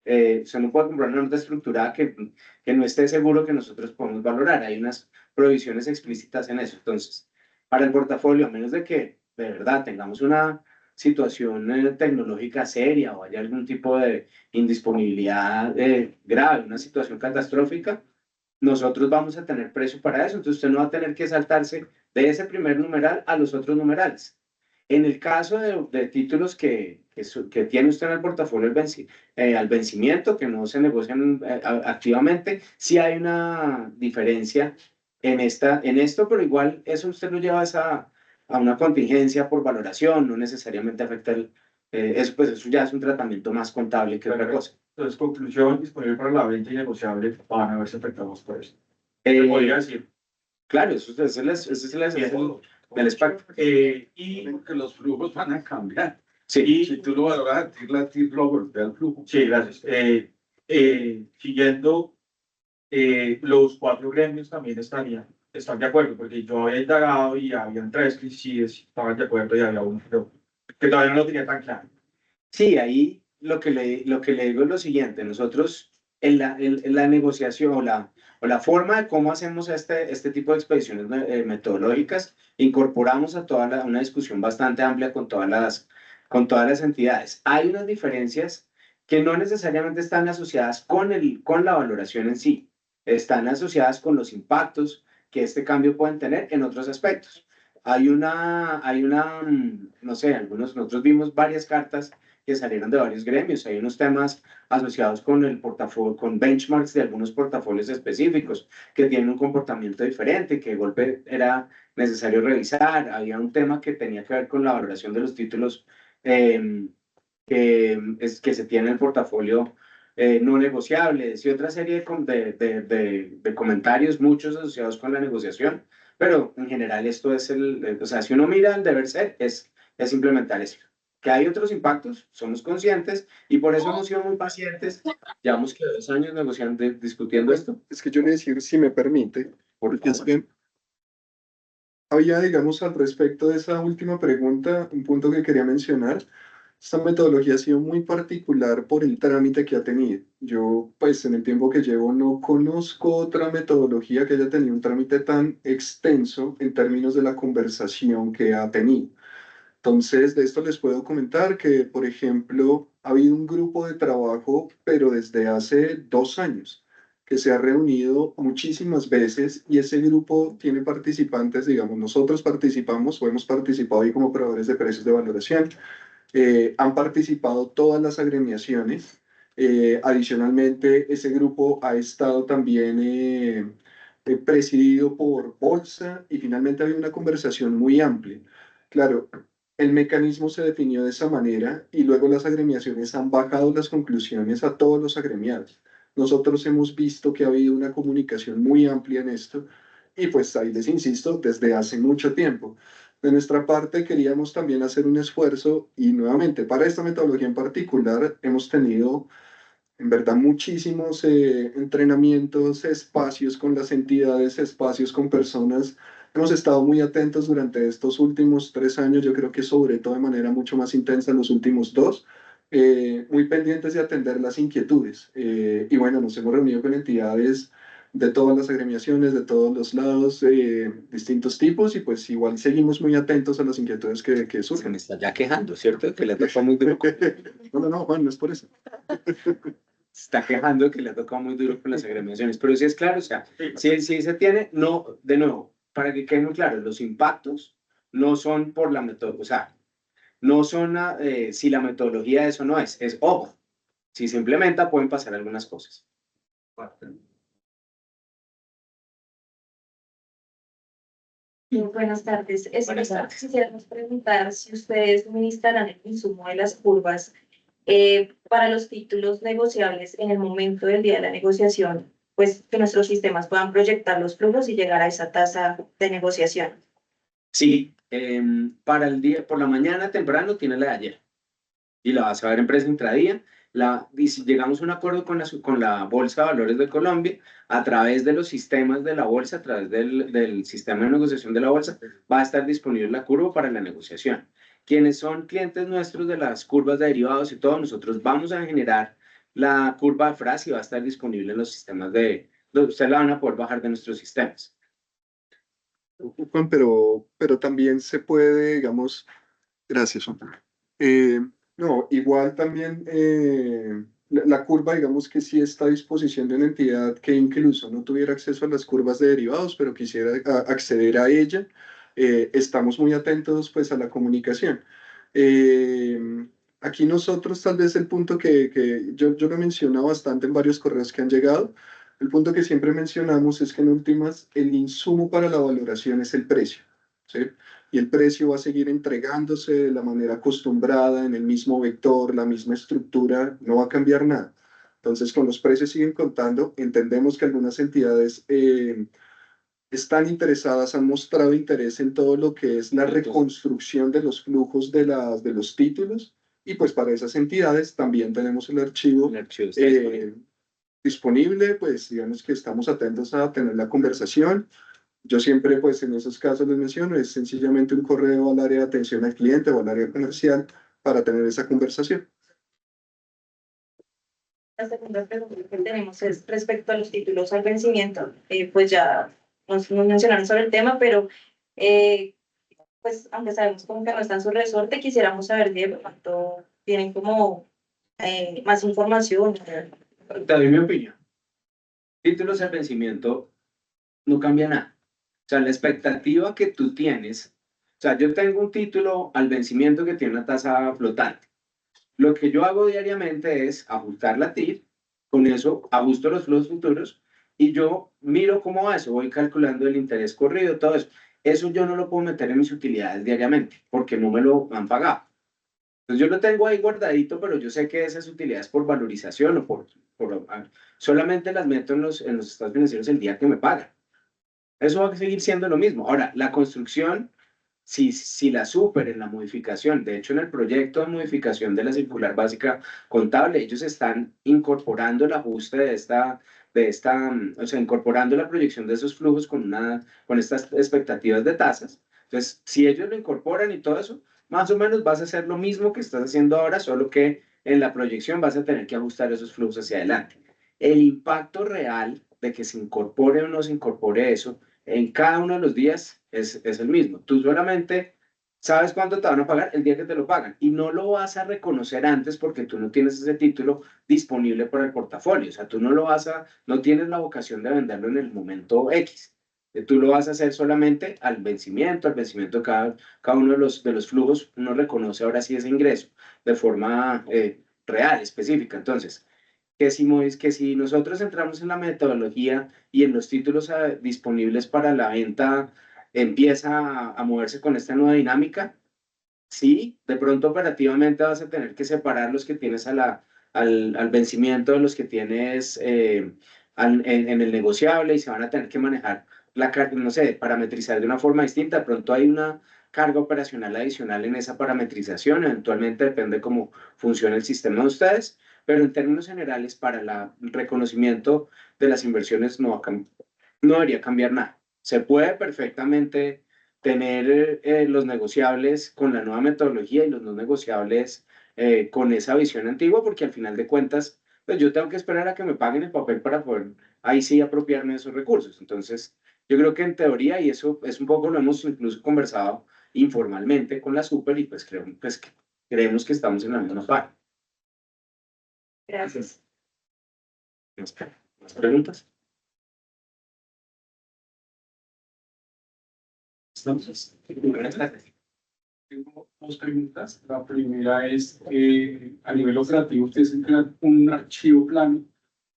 Usted no puede comprar una nota estructurada que no esté seguro que nosotros podemos valorar. Hay unas provisiones explícitas en eso. Entonces, para el portafolio, a menos de que de verdad tengamos una situación tecnológica seria o haya algún tipo de indisponibilidad grave, una situación catastrófica, nosotros vamos a tener precio para eso. Entonces, usted no va a tener que saltarse de ese primer numeral a los otros numerales. En el caso de títulos que tiene usted en el portafolio al vencimiento, que no se negocian activamente, sí hay una diferencia en esto, pero igual eso usted lo lleva a una contingencia por valoración, no necesariamente afecta eso, pues eso ya es un tratamiento más contable que otra cosa. Entonces, conclusión, disponible para la venta y negociable, van a verse afectados por eso. Eh, Se podría decir. Claro, eso es el del espectro. Y Porque los flujos van a cambiar. Sí, Si tú lo valoras a TIR, la TIR lo golpea el flujo. sí, gracias. Siguiendo, los 4 gremios también están de acuerdo, porque yo había indagado y habían 3 que sí estaban de acuerdo y había uno que todavía no lo tenía tan claro. sí, ahí lo que le digo es lo siguiente, nosotros en la negociación o la forma de cómo hacemos este tipo de expediciones metodológicas, incorporamos a una discusión bastante amplia con todas las entidades. Hay unas diferencias que no necesariamente están asociadas con la valoración en sí, están asociadas con los impactos que este cambio pueden tener en otros aspectos. No sé, nosotros vimos varias cartas que salieron de varios gremios, hay unos temas asociados con el portafolio, con benchmarks de algunos portafolios específicos que tienen un comportamiento diferente, que de golpe era necesario revisar, había un tema que tenía que ver con la valoración de los títulos que se tiene en el portafolio no negociables y otra serie de comentarios, muchos asociados con la negociación, pero en general esto es o sea, si uno mira el deber ser, es implementar eso. Que hay otros impactos, somos conscientes y por eso hemos sido muy pacientes. Llevamos que 2 años negociando, discutiendo esto. Es que yo le decir, si me permite, porque es que había, digamos, al respecto de esa última pregunta, un punto que quería mencionar. Esta metodología ha sido muy particular por el trámite que ha tenido. Yo, pues, en el tiempo que llevo, no conozco otra metodología que haya tenido un trámite tan extenso en términos de la conversación que ha tenido. Entonces, de esto les puedo comentar que, por ejemplo, ha habido un grupo de trabajo, pero desde hace 2 años, que se ha reunido muchísimas veces y ese grupo tiene participantes, digamos, nosotros participamos o hemos participado ahí como proveedores de precios de valoración. Han participado todas las agremiaciones. Adicionalmente, ese grupo ha estado también presidido por Bolsa y finalmente había una conversación muy amplia. Claro, el mecanismo se definió de esa manera y luego las agremiaciones han bajado las conclusiones a todos los agremiados. Nosotros hemos visto que ha habido una comunicación muy amplia en esto y pues ahí les insisto, desde hace mucho tiempo. De nuestra parte queríamos también hacer un esfuerzo y nuevamente para esta metodología en particular hemos tenido en verdad muchísimos entrenamientos, espacios con las entidades, espacios con personas. Hemos estado muy atentos durante estos últimos 3 años, yo creo que sobre todo de manera mucho más intensa en los últimos 2, muy pendientes de atender las inquietudes. Y bueno, nos hemos reunido con entidades de todas las agremiaciones, de todos los lados, distintos tipos, y pues igual seguimos muy atentos a las inquietudes que Se surgen. me está ya quejando, ¿cierto? Que le tocó muy duro. No, Juan, no es por eso. Se está quejando que le ha tocado muy duro con las agremiaciones, pero sí es claro, o sea, si se tiene, no, de nuevo, para que quede muy claro, los impactos no son por la metodología, o sea, no son si la metodología eso no es ojo, si se implementa pueden pasar algunas cosas. Buenas tardes. Buenas tardes. Quisiéramos preguntar si ustedes suministrarán el insumo de las curvas para los títulos negociables en el momento del día de la negociación, pues que nuestros sistemas puedan proyectar los flujos y llegar a esa tasa de negociación. Sí, para el día, por la mañana temprano tiene la de ayer y la vas a ver en precio intradía. Y si llegamos a un acuerdo con la Bolsa de Valores de Colombia, a través de los sistemas de la Bolsa, a través del sistema de negociación de la Bolsa, va a estar disponible la curva para la negociación. Quienes son clientes nuestros de las curvas de derivados y todo, nosotros vamos a generar la curva de FRAS y va a estar disponible en los sistemas ustedes la van a poder bajar de nuestros sistemas. Juan, pero también se puede, digamos, gracias, Juan. No, igual también la curva, digamos que sí está a disposición de una entidad que incluso no tuviera acceso a las curvas de derivados, pero quisiera acceder a ella. Estamos muy atentos pues a la comunicación. Aquí nosotros tal vez el punto que yo lo he mencionado bastante en varios correos que han llegado, el punto que siempre mencionamos es que en últimas el insumo para la valoración es el precio. ¿sí? Y el precio va a seguir entregándose de la manera acostumbrada, en el mismo vector, la misma estructura, no va a cambiar nada. Entonces, con los precios siguen contando, entendemos que algunas entidades están interesadas, han mostrado interés en todo lo que es la reconstrucción de los flujos de los títulos, y pues para esas entidades también tenemos el archivo disponible, pues digamos que estamos atentos a tener la conversación. Yo siempre, pues en esos casos les menciono, es sencillamente un correo al área de atención al cliente o al área comercial para tener esa conversación. La segunda pregunta que tenemos es respecto a los títulos al vencimiento. Pues ya nos mencionaron sobre el tema, pero pues aunque sabemos como que no está en su resorte, quisiéramos saber de pronto tienen como más información. Te doy mi opinión. Títulos al vencimiento no cambia nada. O sea, la expectativa que tú tienes, o sea, yo tengo un título al vencimiento que tiene una tasa flotante. Lo que yo hago diariamente es ajustar la TIR, con eso ajusto los flujos futuros y yo miro cómo va eso, voy calculando el interés corrido, todo eso. Eso yo no lo puedo meter en mis utilidades diariamente porque no me lo han pagado. Entonces yo lo tengo ahí guardadito, pero yo sé que esas utilidades por valorización o solamente las meto en los estados financieros el día que me pagan. Eso va a seguir siendo lo mismo. Ahora, la construcción, si la super en la modificación, de hecho en el proyecto de modificación de la circular básica contable, ellos están incorporando el ajuste o sea, incorporando la proyección de esos flujos con estas expectativas de tasas. Entonces, si ellos lo incorporan y todo eso, más o menos vas a hacer lo mismo que estás haciendo ahora, solo que en la proyección vas a tener que ajustar esos flujos hacia adelante. El impacto real de que se incorpore o no se incorpore eso en cada uno de los días es el mismo. Tú solamente sabes cuánto te van a pagar el día que te lo pagan y no lo vas a reconocer antes porque tú no tienes ese título disponible para el portafolio. O sea, tú no tienes la vocación de venderlo en el momento X. Tú lo vas a hacer solamente al vencimiento cada uno de los flujos, uno reconoce ahora sí ese ingreso de forma real, específica. Entonces, que si nosotros entramos en la metodología y en los títulos disponibles para la venta empieza a moverse con esta nueva dinámica, sí, de pronto operativamente vas a tener que separar los que tienes al vencimiento de los que tienes en el negociable y se van a tener que manejar, no sé, parametrizar de una forma distinta. De pronto hay una carga operacional adicional en esa parametrización, eventualmente depende cómo funciona el sistema de ustedes, pero en términos generales para el reconocimiento de las inversiones no debería cambiar nada. Se puede perfectamente tener los negociables con la nueva metodología y los no negociables con esa visión antigua, porque al final de cuentas, pues yo tengo que esperar a que me paguen el papel para poder ahí sí apropiarme de esos recursos. Entonces, yo creo que en teoría, y eso es un poco, lo hemos incluso conversado informalmente con la Super, y pues creemos que estamos en la misma página. Gracias. ¿Más preguntas? Entonces, tengo dos preguntas. La primera es, a nivel operativo, ustedes crean un archivo plano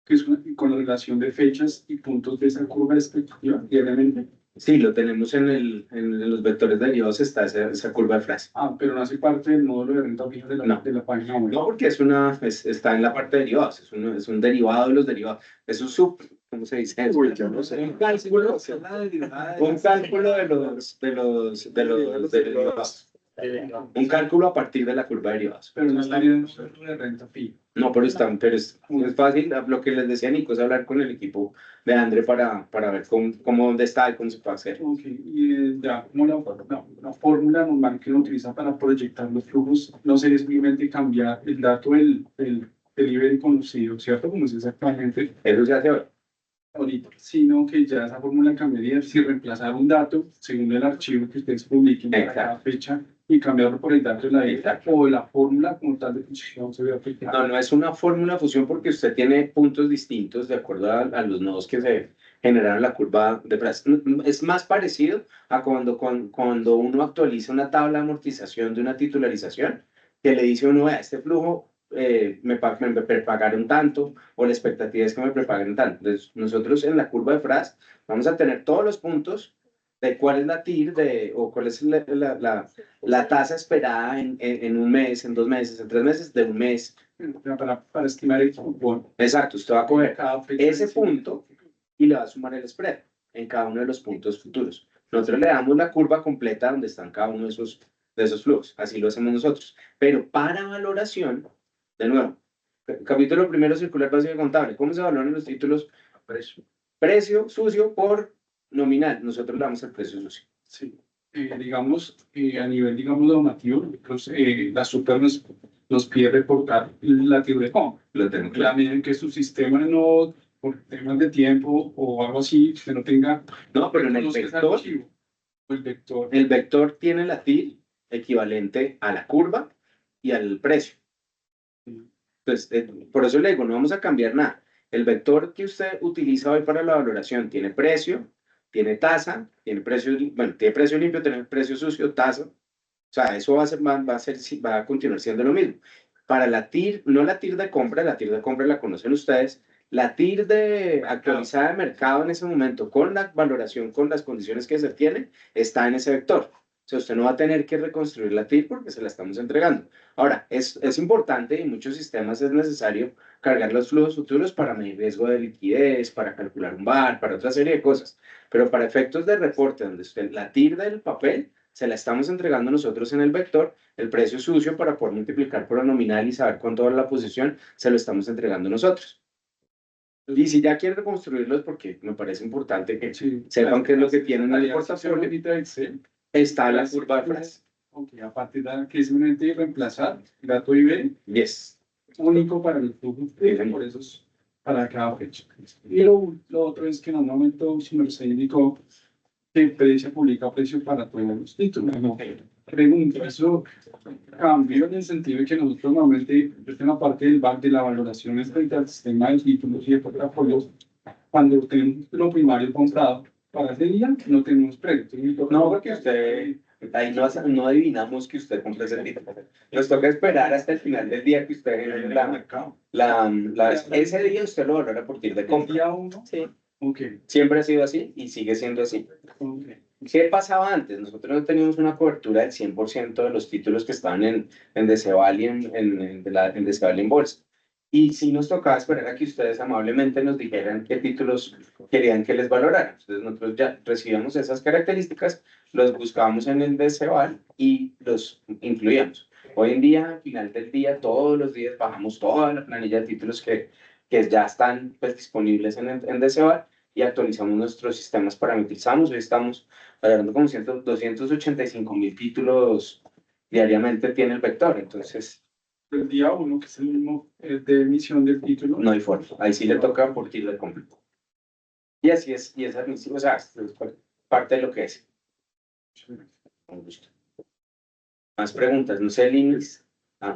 que es con la relación de fechas y puntos de esa curva de expectativa diariamente. Sí, lo tenemos en los vectores derivados, está esa curva de frase. Ah, pero no hace parte del módulo de renta fija de la página web. No, porque está en la parte de derivados, es un derivado de los derivados. Es un ¿cómo se dice? Uy, ya no sé. Un cálculo de los derivados. Un cálculo a partir de la curva de derivados. Pero no estaría dentro de renta fija. No, pero es fácil. Lo que les decía Nico es hablar con el equipo de Andre para ver dónde está y cómo se puede hacer. Ok, y ya, como la fórmula normal que uno utiliza para proyectar los flujos no sería simplemente cambiar el dato del delivery conocido, ¿cierto? Como es exactamente Eso se hace hoy. ahorita, sino que ya esa fórmula cambiaría si reemplazar un dato según el archivo que ustedes publiquen para cada fecha y cambiarlo por el dato de la data o la fórmula como tal de fusión se ve aplicada. No es una fórmula de fusión porque usted tiene puntos distintos de acuerdo a los nodos que se generaron en la curva de frase. Es más parecido a cuando uno actualiza una tabla de amortización de una titularización, que le dice a uno, vea, este flujo me prepagaron tanto, o la expectativa es que me prepaguen tanto. Entonces, nosotros en la curva de frase vamos a tener todos los puntos de cuál es la TIR o cuál es la tasa esperada en un mes, en 2 meses, en 3 meses, de un mes. Para estimar el cupón. Exacto, usted va a coger Cada fecha ese de punto y le va a sumar el spread en cada uno de los puntos futuros. Nosotros le damos la curva completa donde están cada uno de esos flujos. Así lo hacemos nosotros. Pero para valoración, de nuevo, capítulo primero, circular básico contable. ¿Cómo se valoran los títulos? precio. Precio sucio por nominal. Nosotros le damos el precio sucio. Sí. Digamos, a nivel, digamos, normativo, la super nos pide reportar la TIR de compra. Lo tengo La claro. medida en que su sistema no, por temas de tiempo o algo así, usted no tenga. No, pero en el reconozca ese vector, archivo. El vector. el vector tiene la TIR equivalente a la curva y al precio. Entonces, por eso le digo, no vamos a cambiar nada. El vector que usted utiliza hoy para la valoración tiene precio, tiene tasa, tiene precio, bueno, tiene precio limpio, tiene precio sucio, tasa. O sea, eso va a continuar siendo lo mismo. Para la TIR, no la TIR de compra, la TIR de compra la conocen ustedes, la TIR de actualizada de mercado en ese momento, con la valoración, con las condiciones que se tiene, está en ese vector. O sea, usted no va a tener que reconstruir la TIR porque se la estamos entregando. Ahora, es importante y en muchos sistemas es necesario cargar los flujos futuros para medir riesgo de liquidez, para calcular un VaR, para otra serie de cosas. Pero para efectos de reporte, donde usted la TIR del papel se la estamos entregando nosotros en el vector, el precio sucio para poder multiplicar por lo nominal y saber cuánto vale la posición, se lo estamos entregando nosotros. Y si ya quiere reconstruirlos, porque me parece importante que sepan qué es lo que tienen en el portafolio, está la curva de frase. Ok, a partir de aquí simplemente reemplazar dato IB Yes. único para el flujo, por eso es para cada fecha. Y lo otro es que en un momento, si me se indicó que precio publica precio para todos los títulos. ¿No? Pregunto, ¿eso cambió en el sentido de que nosotros normalmente, esta es una parte del BAC de la valoración es frente al sistema de títulos y de portafolios, cuando tenemos lo primario comprado, para ese día no tenemos precio? No, porque usted, ahí no adivinamos que usted compre ese título. Nos toca esperar hasta el final del día que usted genere ese día usted lo valora a partir de compra. ¿Día uno? Sí. Okay. Siempre ha sido así y sigue siendo así. Okay. ¿Qué pasaba antes? Nosotros no teníamos una cobertura del 100% de los títulos que estaban en Deceval y en Deceval en bolsa. Y sí nos tocaba esperar a que ustedes amablemente nos dijeran qué títulos querían que les valoraran. Entonces nosotros ya recibíamos esas características, los buscábamos en el Deceval y los incluíamos. Hoy en día, al final del día, todos los días bajamos toda la planilla de títulos que ya están pues, disponibles en Deceval y actualizamos nuestros sistemas parametrizados. Hoy estamos valorando como 285.000 títulos diariamente tiene el vector. Entonces, el día 1, que es el mismo de emisión del título. no hay forma. Ahí sí le toca por TIR de compra. Y así es, y es admisible, o sea, es parte de lo que es. Con gusto. Más preguntas, no sé, Linis.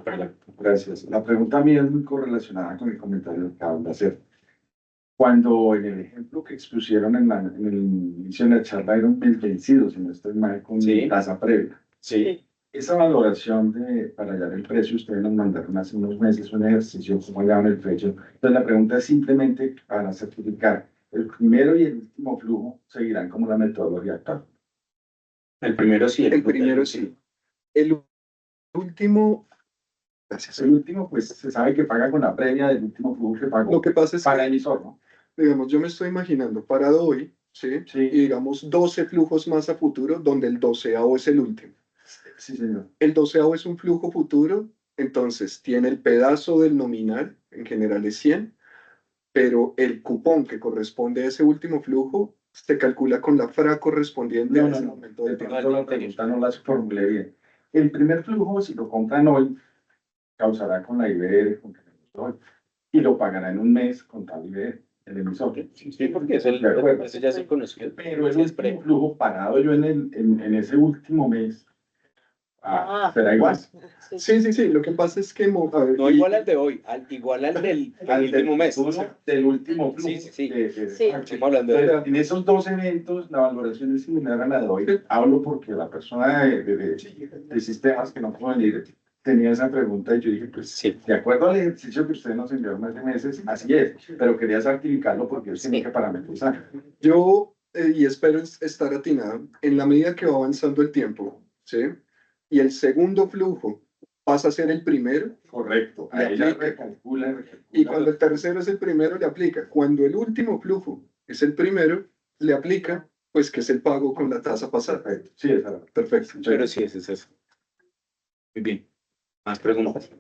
Perdón. Gracias. La pregunta mía es muy correlacionada con el comentario que acaban de hacer. Cuando en el ejemplo que expusieron en el inicio de la charla eran vencidos, si no estoy mal, con tasa previa. Sí. Esa valoración para hallar el precio, ustedes nos mandaron hace unos meses un ejercicio, cómo hallaban el precio. Entonces la pregunta es simplemente para certificar, ¿el primero y el último flujo seguirán como la metodología actual? El primero sí. El primero sí. El último... Gracias. El último, pues se sabe que paga con la previa del último flujo que pagó. Lo que pasa es para que, el emisor, ¿no? Digamos, yo me estoy imaginando parado hoy, ¿sí? Sí. Y digamos 12 flujos más a futuro, donde el 12avo es el último. Sí, señor. El 12avo es un flujo futuro, entonces tiene el pedazo del nominal, en general es 100, pero el cupón que corresponde a ese último flujo se calcula con la FRA correspondiente a ese momento del tiempo. La pregunta no las formulé bien. El primer flujo, si lo compran hoy, causará con la IBR, con el emisor, y lo pagará en un mes con tal IBR, el emisor. Sí, porque eso ya se conoció. Pero el último flujo pagado yo en ese último mes, será igual. Sí. Lo que pasa es que... No igual al de hoy, igual al del último mes. Del último flujo. Sí. Estamos hablando de... En esos dos eventos, la valoración es similar a la de hoy. Hablo porque la persona de sistemas que no puedo venir tenía esa pregunta y yo dije, pues sí, de acuerdo al ejercicio que usted nos envió hace meses, así es, pero quería certificarlo porque él tiene que parametrizar. Yo y espero estar atinado, en la medida que va avanzando el tiempo, ¿sí? Y el segundo flujo pasa a ser el primero. Correcto. Le Ahí ya aplica. recalcula. Y cuando el tercero es el primero, le aplica. Cuando el último flujo es el primero, le aplica, pues que es el pago con la tasa pasada. Perfecto. Sí, exacto. Perfecto. Pero sí, ese es eso. Muy bien. ¿Más preguntas?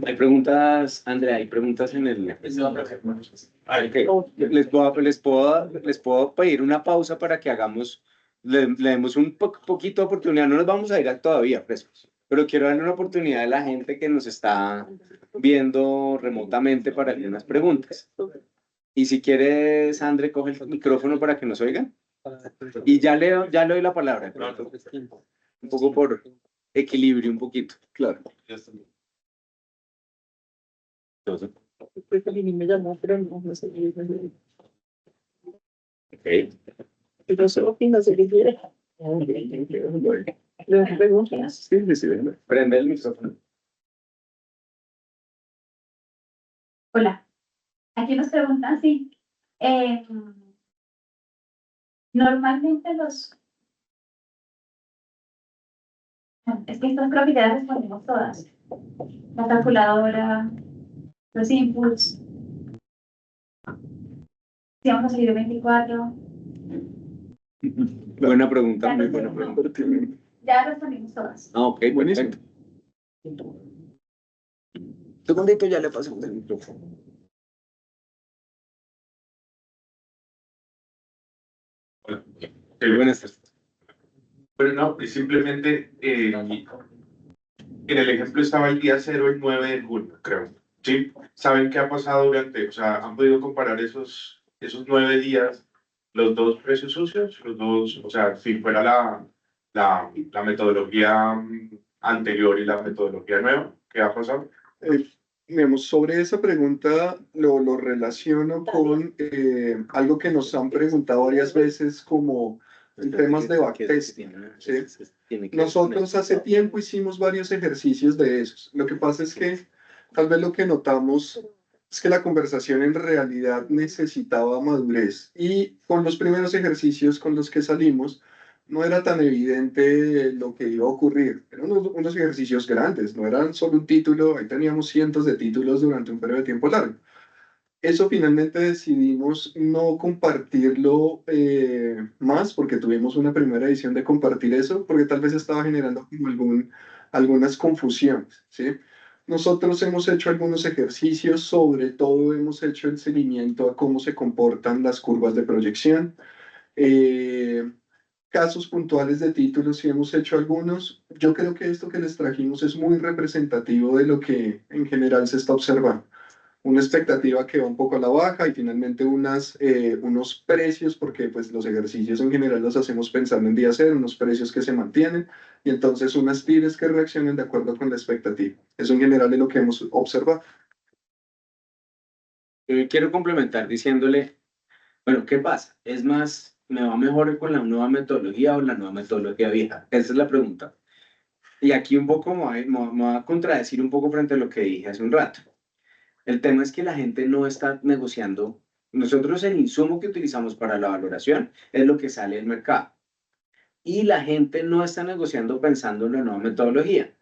Hay preguntas, Andrea, hay preguntas en el... Ok. Les puedo pedir una pausa para que hagamos, le demos un poquito de oportunidad. No nos vamos a ir todavía, frescos, pero quiero darle una oportunidad a la gente que nos está viendo remotamente para algunas preguntas. Y si quieres, André, coge el micrófono para que nos oigan. Y ya le doy la palabra. Un poco por equilibrio, un poquito. Claro. Me llamó, pero no sé. Ok. Yo solo opino, si quiere. ¿Le preguntas? Sí. Prende el micrófono. Hola, aquí nos preguntan si normalmente los... Es que esto creo que ya las respondimos todas. La calculadora, los inputs. Si vamos a seguir 24. Buena pregunta, muy buena pregunta. Ya respondimos todas. Ah, ok, buenísimo. Segundito, ya le paso el micrófono. Hola. Buenas tardes. Pero no, y simplemente en el ejemplo estaba el día 0, el 9 de junio, creo. ¿Sí? ¿Saben qué ha pasado durante? O sea, ¿han podido comparar esos 9 días, los dos precios sucios? Los dos, o sea, si fuera la metodología anterior y la metodología nueva, ¿qué ha pasado? Digamos, sobre esa pregunta lo relaciono con algo que nos han preguntado varias veces como en temas de backtesting. ¿Sí? Nosotros hace tiempo hicimos varios ejercicios de esos. Lo que pasa es que tal vez lo que notamos es que la conversación en realidad necesitaba madurez y con los primeros ejercicios con los que salimos no era tan evidente lo que iba a ocurrir. Eran unos ejercicios grandes, no eran solo un título, ahí teníamos cientos de títulos durante un periodo de tiempo largo. Eso finalmente decidimos no compartirlo más porque tuvimos una primera edición de compartir eso, porque tal vez estaba generando como algunas confusiones, ¿sí? Nosotros hemos hecho algunos ejercicios, sobre todo hemos hecho el seguimiento a cómo se comportan las curvas de proyección. Casos puntuales de títulos, si hemos hecho algunos. Yo creo que esto que les trajimos es muy representativo de lo que en general se está observando. Una expectativa que va un poco a la baja y finalmente unos precios, porque pues los ejercicios en general los hacemos pensando en día cero, unos precios que se mantienen y entonces unas tires que reaccionen de acuerdo con la expectativa. Eso en general es lo que hemos observado. Quiero complementar diciéndole, bueno, ¿qué pasa? Es más, ¿me va mejor con la nueva metodología o la nueva metodología vieja? Esa es la pregunta. Y aquí un poco me voy a contradecir un poco frente a lo que dije hace un rato. El tema es que la gente no está negociando. Nosotros el insumo que utilizamos para la valoración es lo que sale del mercado. Y la gente no está negociando pensando en la nueva metodología.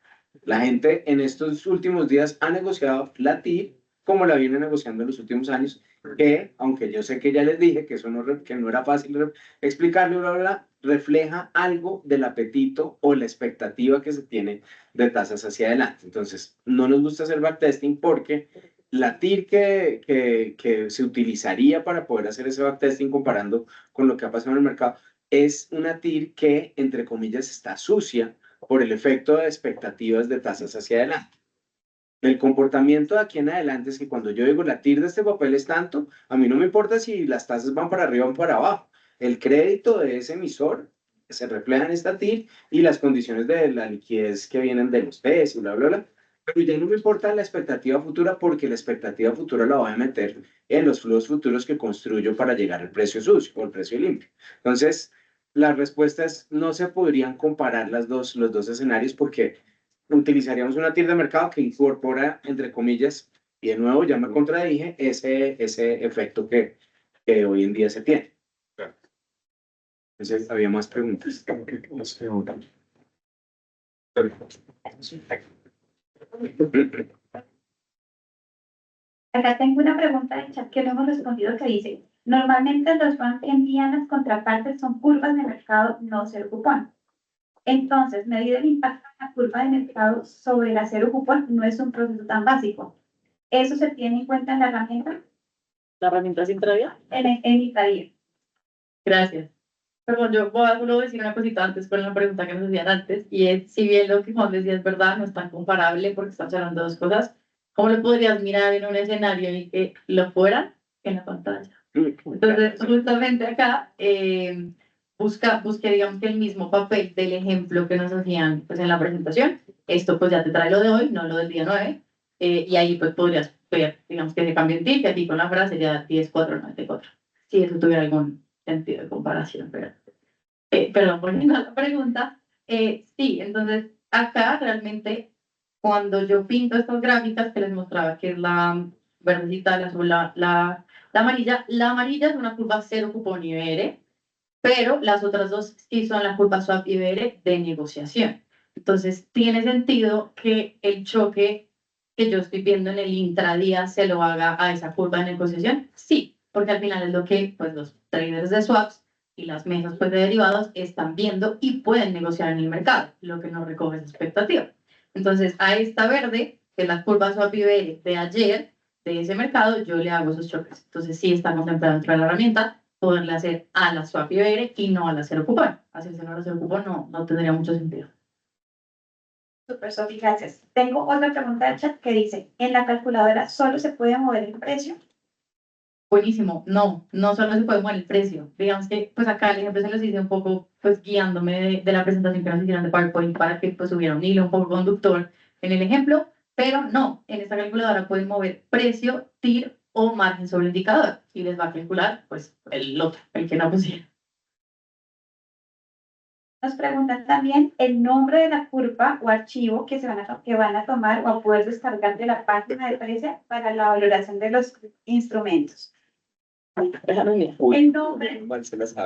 La gente en estos últimos días ha negociado la TIR como la viene negociando en los últimos años, que aunque yo sé que ya les dije que eso que no era fácil explicarlo, bla, bla, bla, refleja algo del apetito o la expectativa que se tiene de tasas hacia adelante. Entonces, no nos gusta hacer backtesting porque la TIR que se utilizaría para poder hacer ese backtesting comparando con lo que ha pasado en el mercado es una TIR que, entre comillas, está sucia por el efecto de expectativas de tasas hacia adelante. El comportamiento de aquí en adelante es que cuando yo digo la TIR de este papel es tanto, a mí no me importa si las tasas van para arriba o para abajo. El crédito de ese emisor se refleja en esta TIR y las condiciones de la liquidez que vienen de los PES y bla, bla, bla. Pero ya no me importa la expectativa futura porque la expectativa futura la voy a meter en los flujos futuros que construyo para llegar al precio sucio o al precio limpio. Entonces, la respuesta es no se podrían comparar los dos escenarios porque utilizaríamos una TIR de mercado que incorpora, entre comillas, y de nuevo ya me contradije, ese efecto que que hoy en día se tiene. Claro. Entonces, había más preguntas. Acá tengo una pregunta de chat que no hemos respondido que dice, normalmente los RAN que envían las contrapartes son curvas de mercado, no cero cupón. Entonces, medir el impacto de la curva de mercado sobre la cero cupón no es un proceso tan básico. ¿Eso se tiene en cuenta en la herramienta? ¿La herramienta es intravía? En intradía. Gracias. Perdón, yo voy a solo decir una cosita antes con la pregunta que nos hacían antes, y es, si bien lo que Juan decía es verdad, no es tan comparable porque estamos hablando de dos cosas, ¿cómo lo podrías mirar en un escenario en el que lo fuera en la pantalla? Entonces, justamente acá, busqué, digamos, que el mismo papel del ejemplo que nos hacían pues, en la presentación. Esto pues ya te trae lo de hoy, no lo del día 9, y ahí pues podrías ver, digamos, que se cambia el tip, que aquí con la frase sería 10,494. Si eso tuviera algún sentido de comparación, pero... perdón, volviendo a la pregunta, sí, entonces acá realmente cuando yo pinto estas gráficas que les mostraba, que es la verdecita, la azul, la amarilla es una curva cero cupón IBR, pero las otras dos sí son la curva swap IBR de negociación. Entonces tiene sentido que el choque que yo estoy viendo en el intradía se lo haga a esa curva de negociación, sí, porque al final es lo que pues, los traders de swaps y las mesas pues, de derivados están viendo y pueden negociar en el mercado, lo que no recoge esa expectativa. Entonces, a esta verde, que es la curva swap IBR de ayer, de ese mercado, yo le hago esos choques. Entonces, sí está contemplado dentro de la herramienta poderle hacer a la swap IBR y no a la cero cupón. Hacerse a la cero cupón no tendría mucho sentido. Super, Sofi, gracias. Tengo otra pregunta del chat que dice, ¿en la calculadora solo se puede mover el precio? Buenísimo. No solo se puede mover el precio. Digamos que, pues acá el ejemplo se los hice un poco, pues guiándome de la presentación que nos hicieron de PowerPoint para que pues hubiera un hilo un poco conductor en el ejemplo, pero no, en esta calculadora pueden mover precio, TIR o margen sobre el indicador y les va a calcular, pues, el otro, el que no pusiera. Nos preguntan también el nombre de la curva o archivo que van a tomar o a poder descargar de la página de precio para la valoración de los instrumentos. El nombre.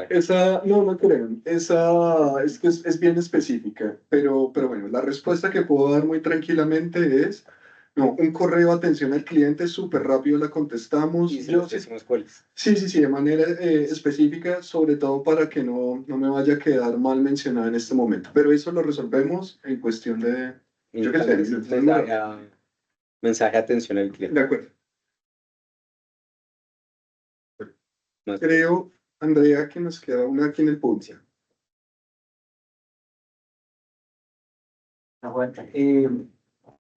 Esa, no crean, esa es que es bien específica, pero bueno, la respuesta que puedo dar muy tranquilamente es, no, un correo atención al cliente, súper rápido la contestamos. Y se los decimos cuáles. Sí, de manera específica, sobre todo para que no me vaya a quedar mal mencionada en este momento, pero eso lo resolvemos en cuestión de, yo qué sé, Mensaje de atención al cliente. de acuerdo. Creo, Andrea, que nos queda una aquí en el punto.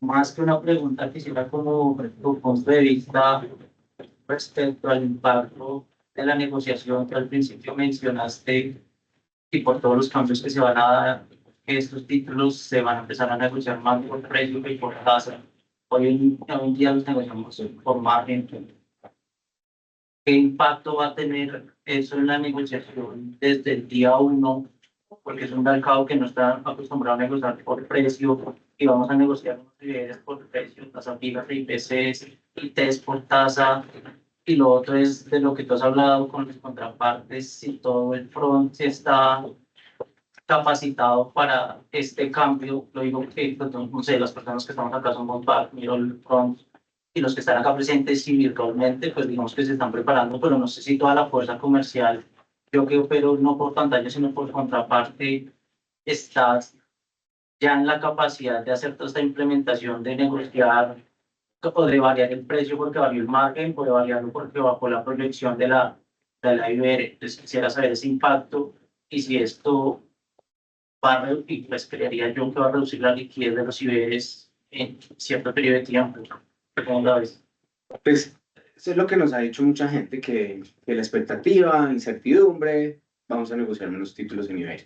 Más que una pregunta, quisiera como tu punto de vista respecto al impacto de la negociación que al principio mencionaste y por todos los cambios que se van a dar, que estos títulos se van a empezar a negociar más por precio que por tasa. Hoy en día los negociamos por margen. ¿Qué impacto va a tener eso en la negociación desde el día 1? Porque es un mercado que no está acostumbrado a negociar por precio y vamos a negociar unos niveles por precio, tasas fijas de IPCs y test por tasa. Y lo otro es de lo que tú has hablado con las contrapartes, si todo el front si está capacitado para este cambio. Lo digo que, pues, no sé, las personas que estamos acá son Montpark, miro el front, y los que están acá presentes y virtualmente, pues digamos que se están preparando, pero no sé si toda la fuerza comercial, yo que opero no por pantalla, sino por contraparte, está ya en la capacidad de hacer toda esta implementación de negociar o de variar el precio porque varió el margen, o de variarlo porque bajó la proyección de la IBR. Entonces quisiera saber ese impacto y si esto va a reducir, pues creería yo que va a reducir la liquidez de los IBRs en cierto periodo de tiempo. ¿Cómo la ves? Pues eso es lo que nos ha dicho mucha gente, que la expectativa, incertidumbre, vamos a negociar menos títulos en IBR.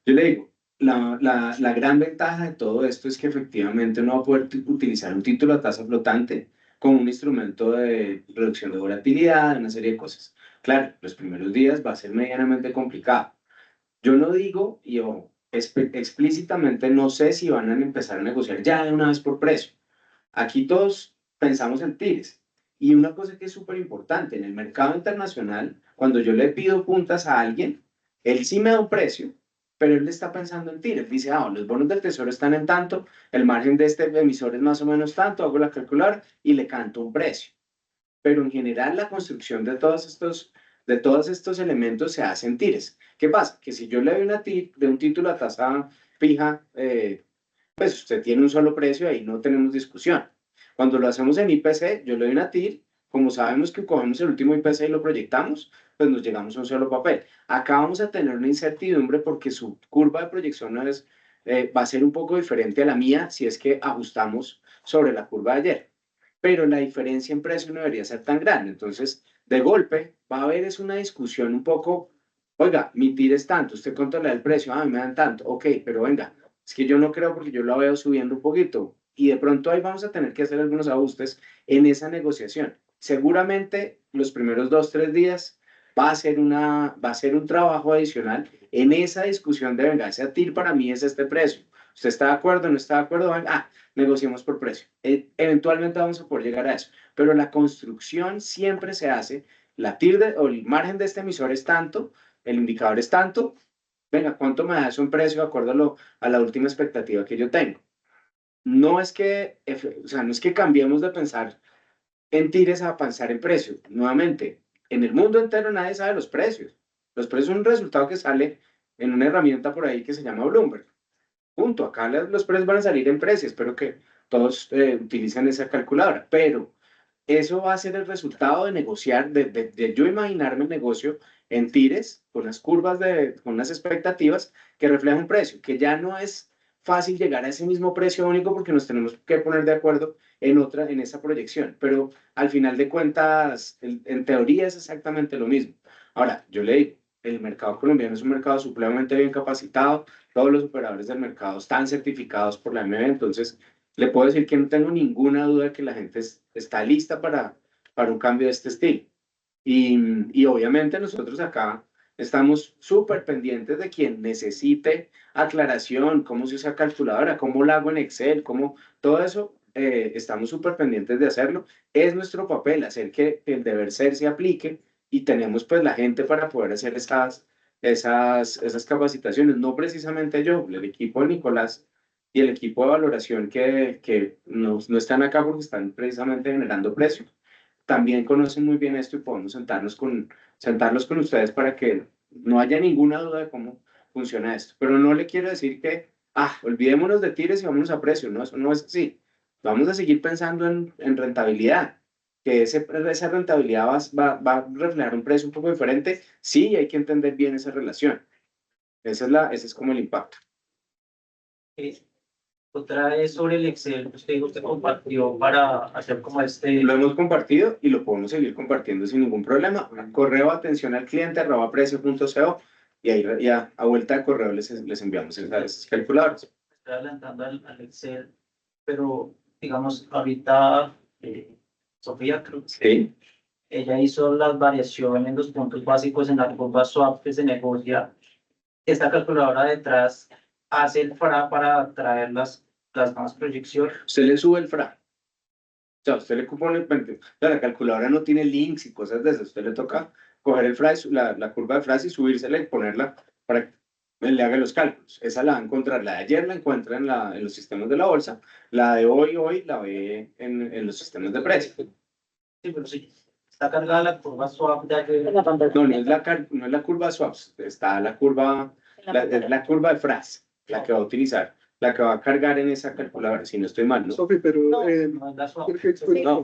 Yo le digo, la gran ventaja de todo esto es que efectivamente uno va a poder utilizar un título a tasa flotante como un instrumento de reducción de volatilidad, una serie de cosas. Claro, los primeros días va a ser medianamente complicado. Yo no digo, y explícitamente no sé si van a empezar a negociar ya de una vez por precio. Aquí todos pensamos en TIRs, Y una cosa que es súper importante, en el mercado internacional, cuando yo le pido puntas a alguien, él sí me da un precio, pero él está pensando en TIR. Él dice, ah, los bonos del tesoro están en tanto, el margen de este emisor es más o menos tanto, hago la calculadora y le canto un precio. Pero en general la construcción de todos estos elementos se hace en TIRes. ¿Qué pasa? Que si yo le doy una TIR de un título a tasa fija, pues usted tiene un solo precio, ahí no tenemos discusión. Cuando lo hacemos en IPC, yo le doy una TIR, como sabemos que cogemos el último IPC y lo proyectamos, pues nos llegamos a un solo papel. Acá vamos a tener una incertidumbre porque su curva de proyección no es, va a ser un poco diferente a la mía si es que ajustamos sobre la curva de ayer. Pero la diferencia en precio no debería ser tan grande. Entonces, de golpe, va a haber es una discusión un poco, oiga, mi TIR es tanto, usted controla el precio, ah, me dan tanto, ok, pero venga, es que yo no creo porque yo lo veo subiendo un poquito. Y de pronto ahí vamos a tener que hacer algunos ajustes en esa negociación. Seguramente los primeros 2, 3 días va a ser un trabajo adicional en esa discusión de, venga, ese TIR para mí es este precio. ¿Usted está de acuerdo? ¿No está de acuerdo? Ah, negociemos por precio. Eventualmente vamos a poder llegar a eso. Pero la construcción siempre se hace, la TIR o el margen de este emisor es tanto, el indicador es tanto, venga, ¿cuánto me da eso en precio de acuerdo a la última expectativa que yo tengo? No es que, o sea, no es que cambiemos de pensar en TIRes a pensar en precio. Nuevamente, en el mundo entero nadie sabe los precios. Los precios son un resultado que sale en una herramienta por ahí que se llama Bloomberg. Punto. Acá los precios van a salir en precio. Espero que todos utilicen esa calculadora. Pero eso va a ser el resultado de negociar, de yo imaginarme el negocio en TIRes, con las curvas, con las expectativas que reflejan un precio, que ya no es fácil llegar a ese mismo precio único porque nos tenemos que poner de acuerdo en esa proyección. Pero al final de cuentas, en teoría es exactamente lo mismo. Ahora, yo le digo, el mercado colombiano es un mercado supremamente bien capacitado, todos los operadores del mercado están certificados por la MB, entonces le puedo decir que no tengo ninguna duda de que la gente está lista para un cambio de este estilo. Y obviamente nosotros acá estamos súper pendientes de quien necesite aclaración, cómo se usa calculadora, cómo la hago en Excel, cómo todo eso, estamos súper pendientes de hacerlo. Es nuestro papel hacer que el deber ser se aplique y tenemos pues la gente para poder hacer esas capacitaciones, no precisamente yo, el equipo de Nicolás y el equipo de valoración que no están acá porque están precisamente generando precio. También conocen muy bien esto y podemos sentarlos con ustedes para que no haya ninguna duda de cómo funciona esto. Pero no le quiero decir que, olvidémonos de TIRes y vámonos a precio. No, eso no es así. Vamos a seguir pensando en rentabilidad, que esa rentabilidad va a reflejar un precio un poco diferente. Sí, hay que entender bien esa relación. Ese es como el impacto. Otra vez sobre el Excel, usted compartió para hacer como Lo hemos compartido y lo podemos seguir compartiendo sin ningún problema. Correo atención@cliente@precio.co y ahí ya a vuelta de correo les enviamos esas calculadoras. Estoy adelantando al Excel, pero digamos, ahorita Sofía, creo que sí, ella hizo las variaciones en los puntos básicos en la curva swap que se negocia. Esta calculadora detrás hace el FRA para traer las nuevas proyecciones. Usted le sube el FRA. O sea, usted le pone, la calculadora no tiene links y cosas de eso. Usted le toca coger el FRA, la curva de FRA y subírsela y ponerla para que le haga los cálculos. Esa la va a encontrar. La de ayer la encuentra en los sistemas de la bolsa. La de hoy la ve en los sistemas de precio. Sí, pero sí. Está cargada la curva swap de ayer. No es la curva swap. Está la curva, la curva de FRA, la que va a utilizar. La que va a cargar en esa calculadora, si no estoy mal, ¿no? Sofi, pero No, es la swap. No,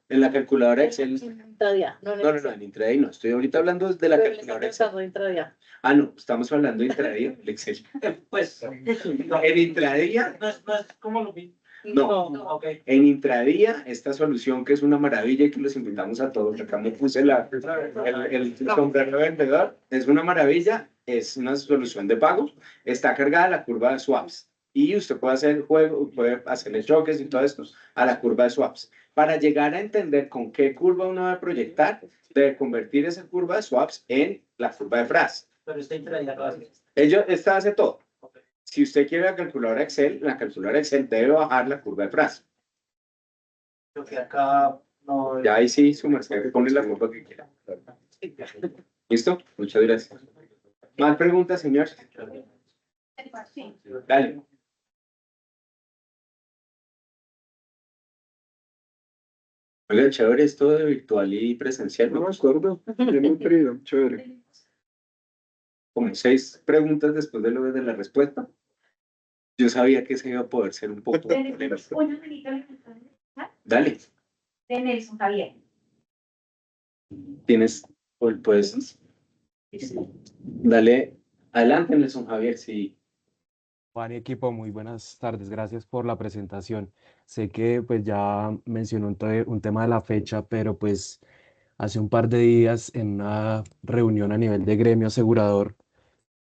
en la calculadora Excel. Intradía, No, en intraday no. Estoy ahorita hablando de la calculadora Excel. Intradía. Ah, no, estamos hablando de intraday, el Excel. Pues, En intradía, no es como lo vi. no. Okay. En intradía, esta solución que es una maravilla y que los invitamos a todos, acá me puse el sombrero de vendedor, es una maravilla, es una solución de pago, está cargada la curva de swaps. Y usted puede hacer puede hacerle choques y todo esto a la curva de swaps. Para llegar a entender con qué curva uno va a proyectar, debe convertir esa curva de swaps en la curva de FRAs. Pero esta intradía lo hace. Esta hace todo. Okay. Si usted quiere la calculadora Excel debe bajar la curva de FRAs. Creo que acá No, Ya ahí sí, su merced pone la foto que quiera. ¿Listo? Muchas gracias. ¿Más preguntas, señor? Dale. Oiga, chévere esto de virtual y presencial, No ¿no? me acuerdo, bien nutrido, chévere. Como 6 preguntas después de lo de la respuesta. Yo sabía que se iba a poder ser un poco polémico. Una manito levantada Dale, de Nelson Javier. tienes, pues, dale, adelante, Nelson Javier, sí. Juan y equipo, muy buenas tardes. Gracias por la presentación. Sé que pues ya mencionó un tema de la fecha, pero pues hace un par de días en una reunión a nivel de gremio asegurador,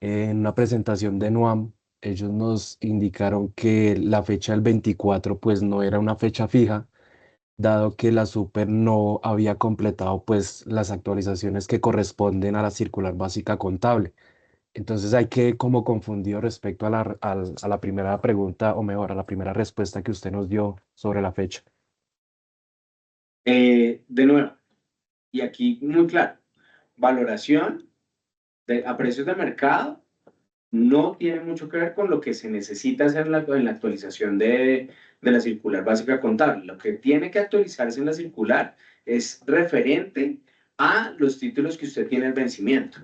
en una presentación de NUAM, ellos nos indicaron que la fecha del 24 pues no era una fecha fija, dado que la Super no había completado pues las actualizaciones que corresponden a la circular básica contable. Entonces hay que como confundido respecto a a la primera pregunta, o mejor, a la primera respuesta que usted nos dio sobre la fecha. De nuevo, y aquí muy claro, valoración a precios de mercado no tiene mucho que ver con lo que se necesita hacer en la actualización de la circular básica contable. Lo que tiene que actualizarse en la circular es referente a los títulos que usted tiene el vencimiento.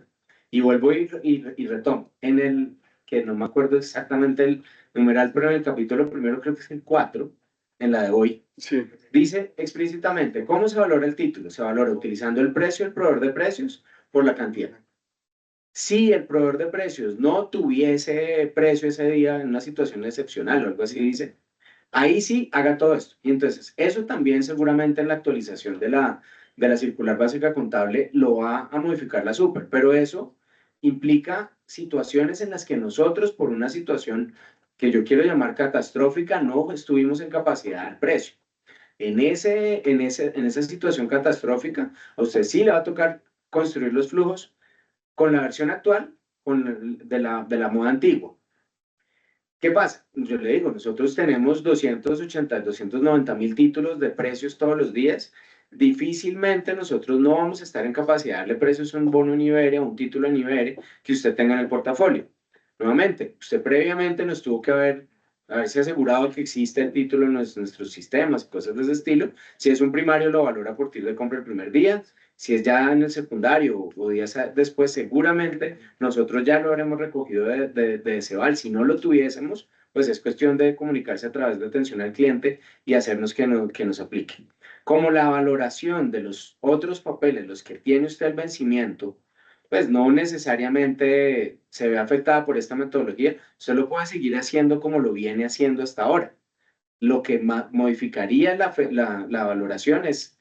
Y vuelvo y retomo. En el, que no me acuerdo exactamente el numeral, pero en el capítulo primero creo que es el 4, en la de hoy, Sí. dice explícitamente cómo se valora el título. Se valora utilizando el precio del proveedor de precios por la cantidad. Si el proveedor de precios no tuviese precio ese día en una situación excepcional o algo así, dice, ahí sí haga todo esto. Y entonces, eso también seguramente en la actualización de la circular básica contable lo va a modificar la super, pero eso implica situaciones en las que nosotros, por una situación que yo quiero llamar catastrófica, no estuvimos en capacidad de dar precio. En esa situación catastrófica, a usted sí le va a tocar construir los flujos con la versión actual de la moda antigua. ¿Qué pasa? Yo le digo, nosotros tenemos 290.000 títulos de precios todos los días. Difícilmente nosotros no vamos a estar en capacidad de darle precios a un bono en Iberia, un título en Iberia que usted tenga en el portafolio. Nuevamente, usted previamente nos tuvo que haberse asegurado que existe el título en nuestros sistemas, cosas de ese estilo. Si es un primario, lo valora a partir de compra el primer día. Si es ya en el secundario o días después, seguramente nosotros ya lo habremos recogido de Ceval. Si no lo tuviésemos, pues es cuestión de comunicarse a través de atención al cliente y hacernos que nos aplique. Como la valoración de los otros papeles, los que tiene usted el vencimiento, pues no necesariamente se ve afectada por esta metodología, usted lo puede seguir haciendo como lo viene haciendo hasta ahora. Lo que modificaría la valoración es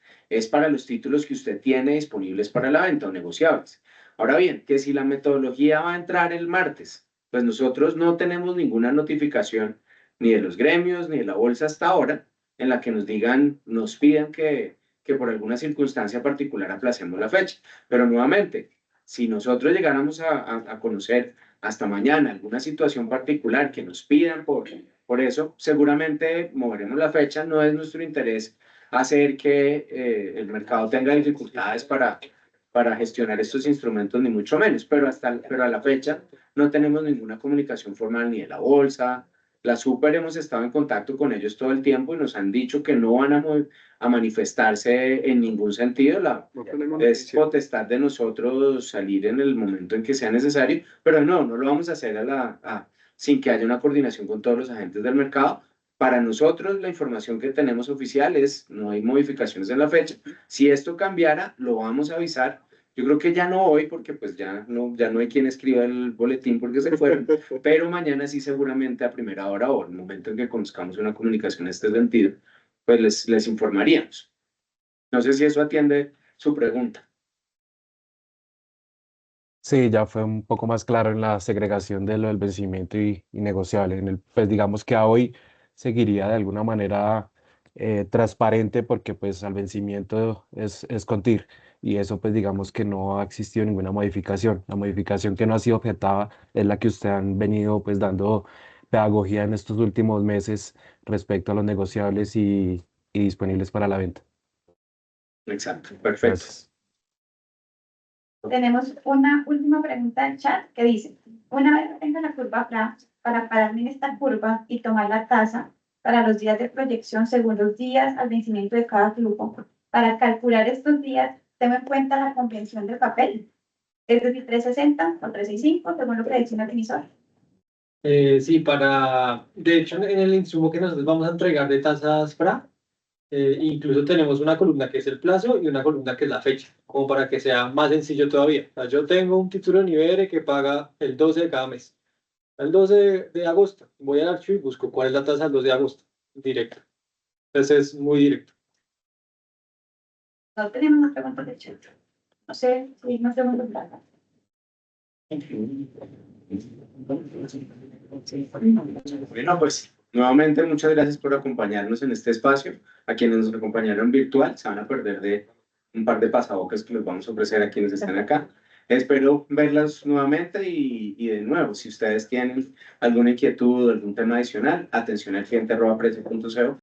para los títulos que usted tiene disponibles para la venta o negociables. Ahora bien, que si la metodología va a entrar el martes, pues nosotros no tenemos ninguna notificación ni de los gremios ni de la bolsa hasta ahora en la que nos digan, nos pidan que por alguna circunstancia particular aplacemos la fecha. Pero nuevamente, si nosotros llegáramos a conocer hasta mañana alguna situación particular que nos pidan por eso, seguramente moveremos la fecha. No es nuestro interés hacer que el mercado tenga dificultades para gestionar estos instrumentos, ni mucho menos, pero a la fecha no tenemos ninguna comunicación formal ni de la bolsa. La Super hemos estado en contacto con ellos todo el tiempo y nos han dicho que no van a manifestarse en ningún sentido. Es potestad de nosotros salir en el momento en que sea necesario, pero no lo vamos a hacer sin que haya una coordinación con todos los agentes del mercado. Para nosotros, la información que tenemos oficial es no hay modificaciones en la fecha. Si esto cambiara, lo vamos a avisar. Yo creo que ya no hoy, porque pues ya no hay quien escriba el boletín porque se fueron, pero mañana sí seguramente a primera hora o en el momento en que conozcamos una comunicación en este sentido, pues les informaríamos. No sé si eso atiende su pregunta. Sí, ya fue un poco más claro en la segregación de lo del vencimiento y negociable. Pues digamos que a hoy seguiría de alguna manera transparente porque pues al vencimiento es contir y eso pues digamos que no ha existido ninguna modificación. La modificación que no ha sido objetada es la que usted han venido pues dando pedagogía en estos últimos meses respecto a los negociables y disponibles para la venta. Exacto, perfecto. Gracias. Tenemos una última pregunta del chat que dice, una vez que tenga la curva FRA, para pararme en esta curva y tomar la tasa para los días de proyección según los días al vencimiento de cada flujo, para calcular estos días, tengo en cuenta la convención del papel, es decir, 360 o 365, según lo que dice el emisor. Sí, de hecho, en el insumo que nosotros vamos a entregar de tasas FRA, incluso tenemos una columna que es el plazo y una columna que es la fecha, como para que sea más sencillo todavía. O sea, yo tengo un título en Ibere que paga el 12 de cada mes. El 12 de agosto, voy al archivo y busco cuál es la tasa del 12 de agosto, directo. Entonces es muy directo. No tenemos más preguntas de chat. No sé si nos preguntas nada. Bueno, pues nuevamente muchas gracias por acompañarnos en este espacio. A quienes nos acompañaron virtual se van a perder de un par de pasabocas que les vamos a ofrecer a quienes están acá. Espero verlas nuevamente y de nuevo, si ustedes tienen alguna inquietud o algún tema adicional, atención al cliente@prece.co.